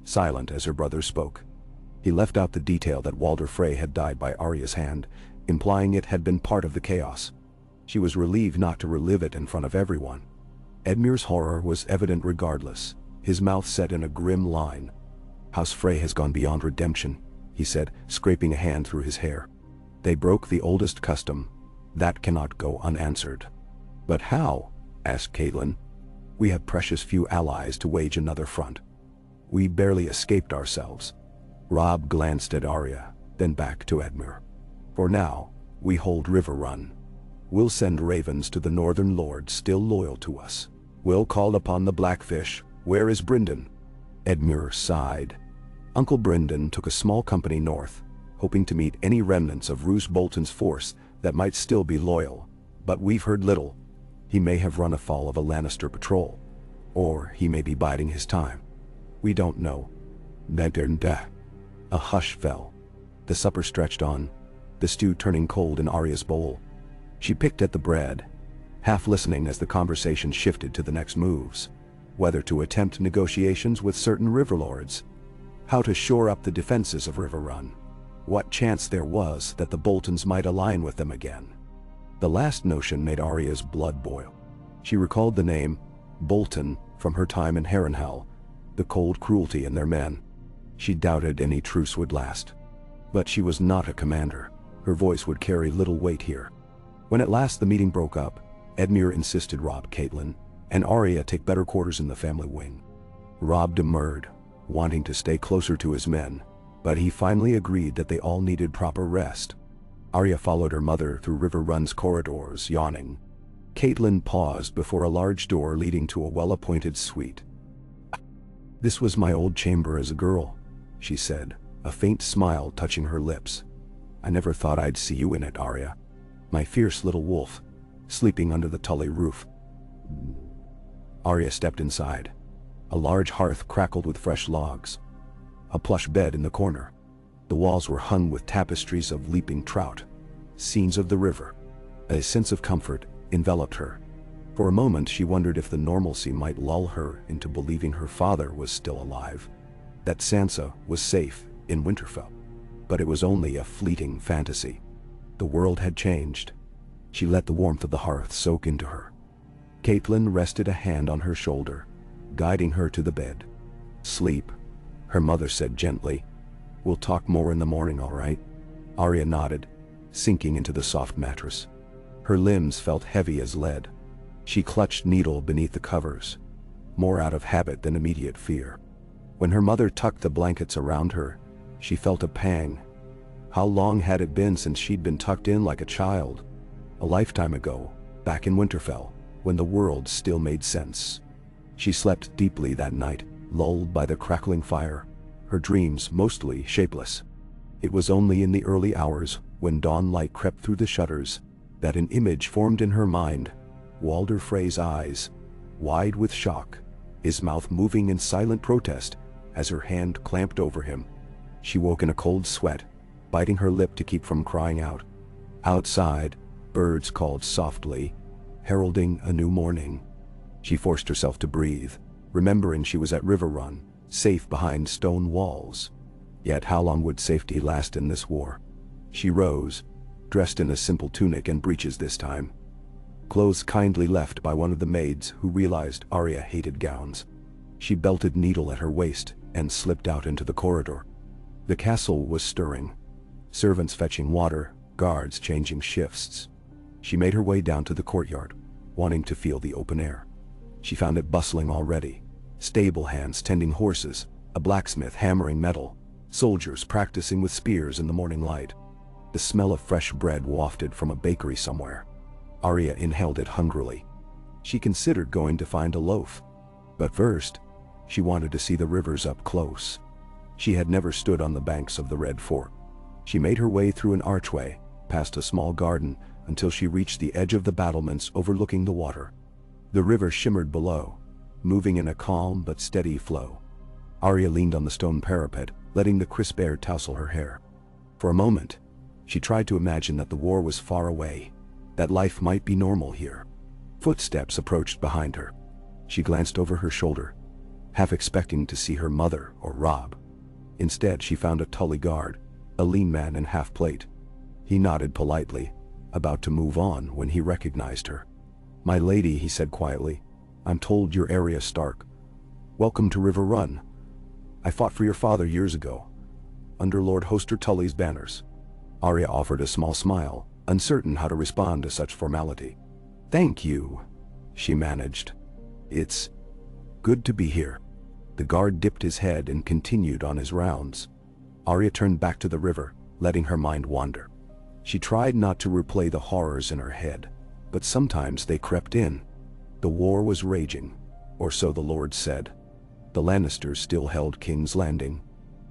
silent as her brother spoke. He left out the detail that Walder Frey had died by Arya's hand, implying it had been part of the chaos. She was relieved not to relive it in front of everyone. Edmure's horror was evident regardless, his mouth set in a grim line. "House Frey has gone beyond redemption," he said, scraping a hand through his hair. "They broke the oldest custom. That cannot go unanswered." "But how?" asked Caitlin. "We have precious few allies to wage another front. We barely escaped ourselves." Robb glanced at Arya, then back to Edmure. "For now, we hold Riverrun. We'll send ravens to the northern lords still loyal to us. We'll call upon the Blackfish. Where is Brynden?" Edmure sighed. Uncle Brynden took a small company north, hoping to meet any remnants of Roose Bolton's force that might still be loyal, but we've heard little. He may have run afoul of a Lannister patrol, or he may be biding his time. We don't know. A hush fell. The supper stretched on, the stew turning cold in Arya's bowl. She picked at the bread, half listening as the conversation shifted to the next moves, whether to attempt negotiations with certain riverlords, how to shore up the defenses of Riverrun, what chance there was that the Boltons might align with them again. The last notion made Arya's blood boil. She recalled the name Bolton from her time in Harrenhal, the cold cruelty in their men. She doubted any truce would last. But she was not a commander. Her voice would carry little weight here. When at last the meeting broke up, Edmure insisted Rob, Caitlin, and Arya take better quarters in the family wing. Rob demurred, wanting to stay closer to his men, but he finally agreed that they all needed proper rest. Arya followed her mother through Riverrun's corridors, yawning. Caitlin paused before a large door leading to a well-appointed suite. "This was my old chamber as a girl," she said, a faint smile touching her lips. "I never thought I'd see you in it, Arya. My fierce little wolf, sleeping under the Tully roof." Arya stepped inside. A large hearth crackled with fresh logs. A plush bed in the corner. The walls were hung with tapestries of leaping trout, scenes of the river. A sense of comfort enveloped her. For a moment she wondered if the normalcy might lull her into believing her father was still alive, that Sansa was safe in Winterfell. But it was only a fleeting fantasy. The world had changed. She let the warmth of the hearth soak into her. Caitlin rested a hand on her shoulder, guiding her to the bed. "Sleep," her mother said gently. "We'll talk more in the morning, all right?" Arya nodded, sinking into the soft mattress. Her limbs felt heavy as lead. She clutched needle beneath the covers, more out of habit than immediate fear. When her mother tucked the blankets around her, she felt a pang. How long had it been since she'd been tucked in like a child? A lifetime ago, back in Winterfell, when the world still made sense. She slept deeply that night, lulled by the crackling fire, her dreams mostly shapeless. It was only in the early hours, when dawn light crept through the shutters, that an image formed in her mind. Walder Frey's eyes, wide with shock, his mouth moving in silent protest as her hand clamped over him. She woke in a cold sweat, biting her lip to keep from crying out. Outside, birds called softly, heralding a new morning. She forced herself to breathe, remembering she was at Riverrun, safe behind stone walls. Yet how long would safety last in this war? She rose, dressed in a simple tunic and breeches this time. Clothes kindly left by one of the maids who realized Arya hated gowns. She belted needle at her waist and slipped out into the corridor. The castle was stirring. Servants fetching water, guards changing shifts. She made her way down to the courtyard, wanting to feel the open air. She found it bustling already. Stable hands tending horses, a blacksmith hammering metal, soldiers practicing with spears in the morning light. The smell of fresh bread wafted from a bakery somewhere. Arya inhaled it hungrily. She considered going to find a loaf. But first, she wanted to see the rivers up close. She had never stood on the banks of the Red Fort. She made her way through an archway, past a small garden, until she reached the edge of the battlements overlooking the water. The river shimmered below, moving in a calm but steady flow. Arya leaned on the stone parapet, letting the crisp air tousle her hair. For a moment, she tried to imagine that the war was far away, that life might be normal here. Footsteps approached behind her. She glanced over her shoulder, half expecting to see her mother or Rob. Instead, she found a Tully guard, a lean man in half-plate. He nodded politely, about to move on when he recognized her. "My lady," he said quietly, "I'm told you're Arya Stark. Welcome to Riverrun. I fought for your father years ago, under Lord Hoster Tully's banners." Arya offered a small smile, uncertain how to respond to such formality. "Thank you," she managed. "It's good to be here." The guard dipped his head and continued on his rounds. Arya turned back to the river, letting her mind wander. She tried not to replay the horrors in her head, but sometimes they crept in. The war was raging, or so the Lord said. The Lannisters still held King's Landing.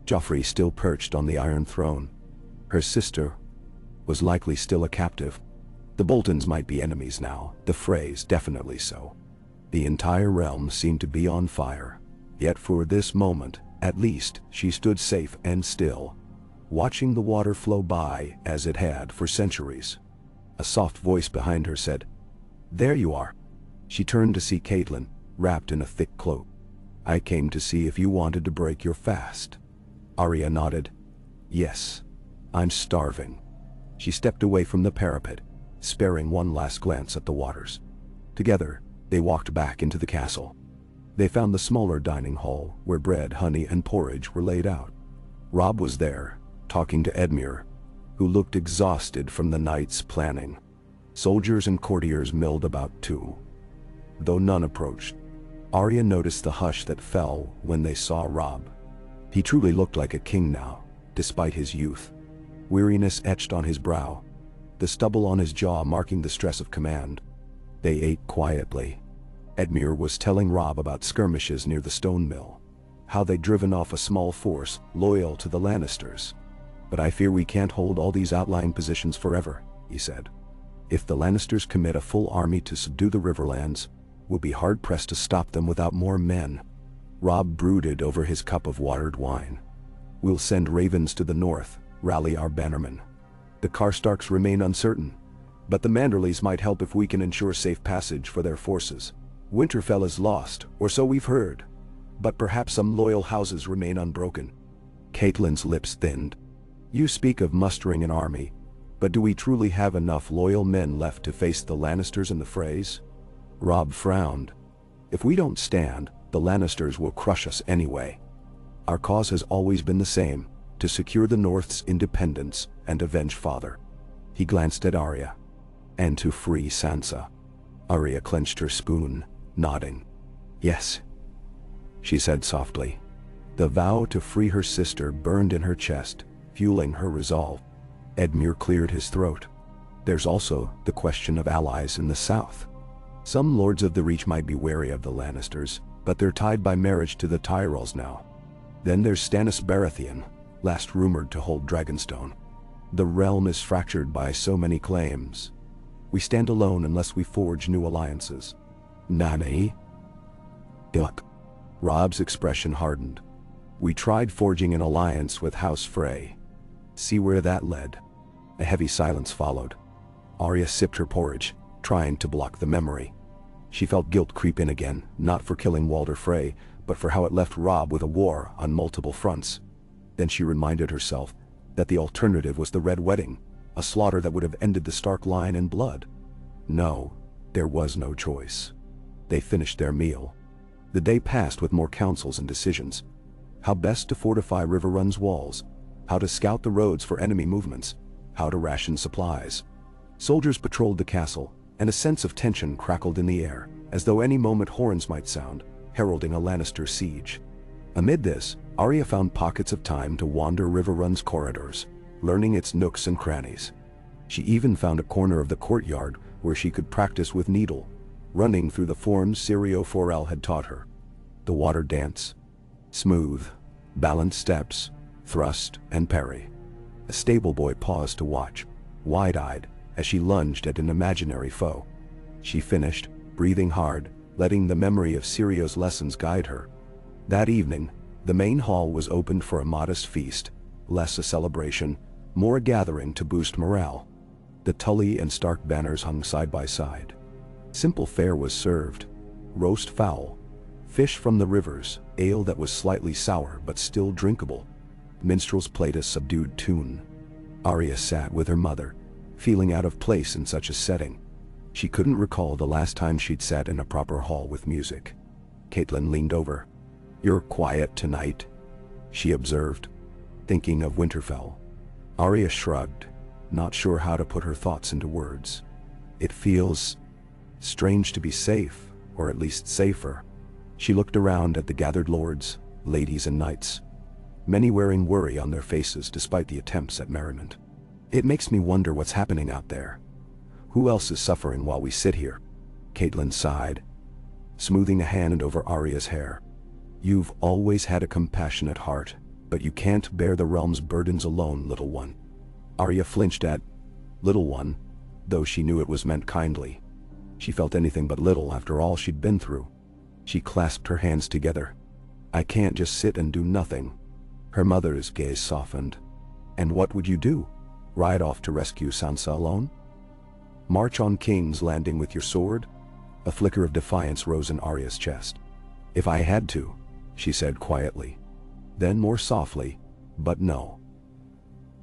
Joffrey still perched on the Iron Throne. Her sister was likely still a captive. The Boltons might be enemies now, the Freys definitely so. The entire realm seemed to be on fire. Yet for this moment, at least, she stood safe and still, watching the water flow by as it had for centuries. A soft voice behind her said, "There you are." She turned to see Caitlin, wrapped in a thick cloak. "I came to see if you wanted to break your fast." Arya nodded. "Yes. I'm starving." She stepped away from the parapet, sparing one last glance at the waters. Together, they walked back into the castle. They found the smaller dining hall, where bread, honey, and porridge were laid out. Robb was there, talking to Edmure, who looked exhausted from the night's planning. Soldiers and courtiers milled about too, though none approached. Arya noticed the hush that fell when they saw Robb. He truly looked like a king now, despite his youth. Weariness etched on his brow, the stubble on his jaw marking the stress of command. They ate quietly. Edmure was telling Robb about skirmishes near the stone mill, how they'd driven off a small force loyal to the Lannisters. "But I fear we can't hold all these outlying positions forever," he said. "If the Lannisters commit a full army to subdue the Riverlands, we'll be hard-pressed to stop them without more men." Robb brooded over his cup of watered wine. "We'll send ravens to the north, rally our bannermen. The Karstarks remain uncertain, but the Manderleys might help if we can ensure safe passage for their forces. Winterfell is lost, or so we've heard, but perhaps some loyal houses remain unbroken." Catelyn's lips thinned. "You speak of mustering an army, but do we truly have enough loyal men left to face the Lannisters in the frays?" Robb frowned. "If we don't stand, the Lannisters will crush us anyway. Our cause has always been the same, to secure the North's independence and avenge Father." He glanced at Arya. "And to free Sansa." Arya clenched her spoon, nodding. "Yes," she said softly. The vow to free her sister burned in her chest, fueling her resolve. Edmure cleared his throat. "There's also the question of allies in the south. Some lords of the Reach might be wary of the Lannisters, but they're tied by marriage to the Tyrells now. Then there's Stannis Baratheon, last rumored to hold Dragonstone. The realm is fractured by so many claims. We stand alone unless we forge new alliances." "Nani?" "Ilk." Robb's expression hardened. "We tried forging an alliance with House Frey. See where that led." A heavy silence followed. Arya sipped her porridge, trying to block the memory. She felt guilt creep in again, not for killing Walder Frey, but for how it left Robb with a war on multiple fronts. Then she reminded herself that the alternative was the Red Wedding, a slaughter that would have ended the Stark line in blood. No, there was no choice. They finished their meal. The day passed with more councils and decisions. How best to fortify Riverrun's walls, how to scout the roads for enemy movements, how to ration supplies. Soldiers patrolled the castle, and a sense of tension crackled in the air, as though any moment horns might sound, heralding a Lannister siege. Amid this, Arya found pockets of time to wander Riverrun's corridors, learning its nooks and crannies. She even found a corner of the courtyard where she could practice with Needle, running through the forms Syrio Forel had taught her. The water dance. Smooth, balanced steps, thrust and parry. A stable boy paused to watch, wide-eyed, as she lunged at an imaginary foe. She finished, breathing hard, letting the memory of Syrio's lessons guide her. That evening, the main hall was opened for a modest feast, less a celebration, more a gathering to boost morale. The Tully and Stark banners hung side by side. Simple fare was served: roast fowl, fish from the rivers, ale that was slightly sour but still drinkable. Minstrels played a subdued tune. Arya sat with her mother, feeling out of place in such a setting. She couldn't recall the last time she'd sat in a proper hall with music. Catelyn leaned over. "You're quiet tonight," she observed, thinking of Winterfell. Arya shrugged, not sure how to put her thoughts into words. "It feels strange to be safe, or at least safer." She looked around at the gathered lords, ladies and knights, many wearing worry on their faces despite the attempts at merriment. "It makes me wonder what's happening out there. Who else is suffering while we sit here?" Catelyn sighed, smoothing a hand over Arya's hair. "You've always had a compassionate heart, but you can't bear the realm's burdens alone, little one." Arya flinched at "little one," though she knew it was meant kindly. She felt anything but little after all she'd been through. She clasped her hands together. "I can't just sit and do nothing." Her mother's gaze softened. "And what would you do? Ride off to rescue Sansa alone? March on King's Landing with your sword?" A flicker of defiance rose in Arya's chest. "If I had to," she said quietly. Then more softly, "But no.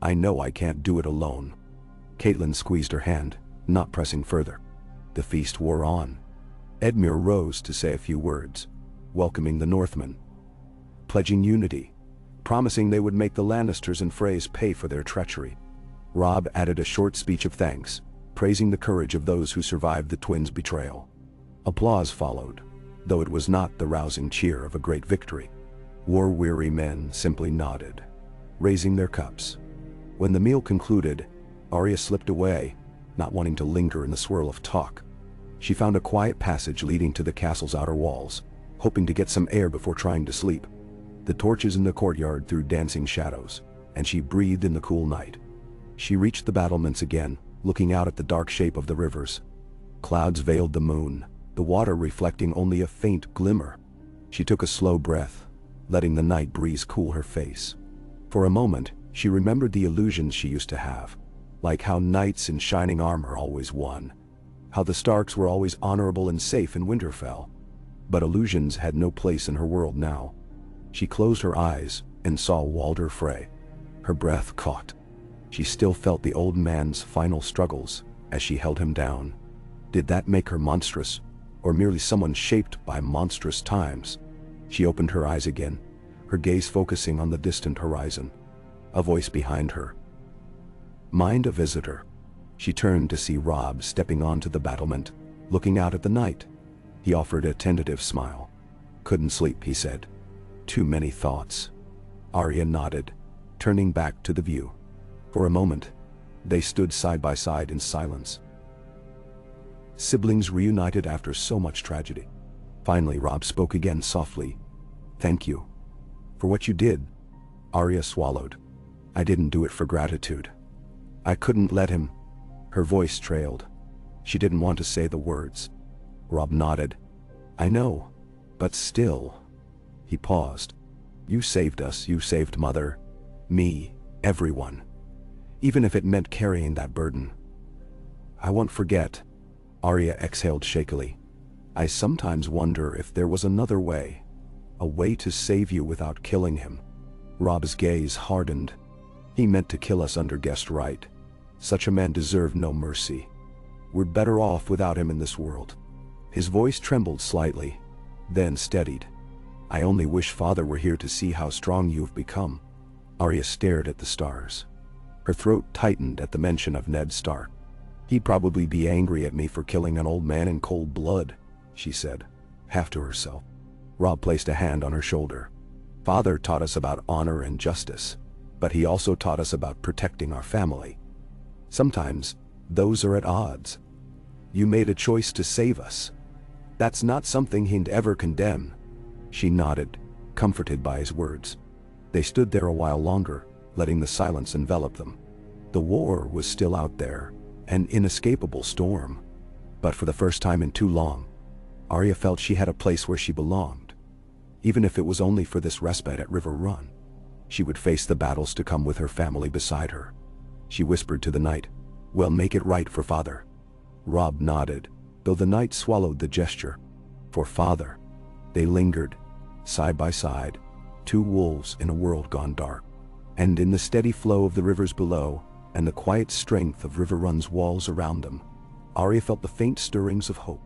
I know I can't do it alone." Catelyn squeezed her hand, not pressing further. The feast wore on. Edmure rose to say a few words, welcoming the Northmen, pledging unity, promising they would make the Lannisters and Freys pay for their treachery. Robb added a short speech of thanks, praising the courage of those who survived the twins' betrayal. Applause followed, though it was not the rousing cheer of a great victory. War-weary men simply nodded, raising their cups. When the meal concluded, Arya slipped away, not wanting to linger in the swirl of talk. She found a quiet passage leading to the castle's outer walls, hoping to get some air before trying to sleep. The torches in the courtyard threw dancing shadows, and she breathed in the cool night. She reached the battlements again, looking out at the dark shape of the rivers. Clouds veiled the moon, the water reflecting only a faint glimmer. She took a slow breath, letting the night breeze cool her face. For a moment, she remembered the illusions she used to have, like how knights in shining armor always won, how the Starks were always honorable and safe in Winterfell. But illusions had no place in her world now. She closed her eyes and saw Walder Frey. Her breath caught. She still felt the old man's final struggles as she held him down. Did that make her monstrous, or merely someone shaped by monstrous times? She opened her eyes again, her gaze focusing on the distant horizon. A voice behind her. "Mind a visitor?" She turned to see Robb stepping onto the battlement, looking out at the night. He offered a tentative smile. "Couldn't sleep," he said. "Too many thoughts." Arya nodded, turning back to the view. For a moment, they stood side by side in silence. Siblings reunited after so much tragedy. Finally, Robb spoke again softly. "Thank you. For what you did." Arya swallowed. "I didn't do it for gratitude. I couldn't let him." Her voice trailed. She didn't want to say the words. Robb nodded. "I know, but still." He paused. "You saved us, you saved Mother, me, everyone. Even if it meant carrying that burden. I won't forget." Arya exhaled shakily. "I sometimes wonder if there was another way. A way to save you without killing him." Robb's gaze hardened. "He meant to kill us under guest right. Such a man deserved no mercy. We're better off without him in this world." His voice trembled slightly, then steadied. "I only wish Father were here to see how strong you've become." Arya stared at the stars. Her throat tightened at the mention of Ned Stark. "He'd probably be angry at me for killing an old man in cold blood," she said, half to herself. Robb placed a hand on her shoulder. "Father taught us about honor and justice, but he also taught us about protecting our family. Sometimes, those are at odds. You made a choice to save us. That's not something he'd ever condemn." She nodded, comforted by his words. They stood there a while longer, letting the silence envelop them. The war was still out there, an inescapable storm. But for the first time in too long, Arya felt she had a place where she belonged. Even if it was only for this respite at Riverrun, she would face the battles to come with her family beside her. She whispered to the night, "We'll make it right for Father." Robb nodded, though the night swallowed the gesture. For Father. They lingered, side by side, two wolves in a world gone dark. And in the steady flow of the rivers below, and the quiet strength of Riverrun's walls around them, Arya felt the faint stirrings of hope.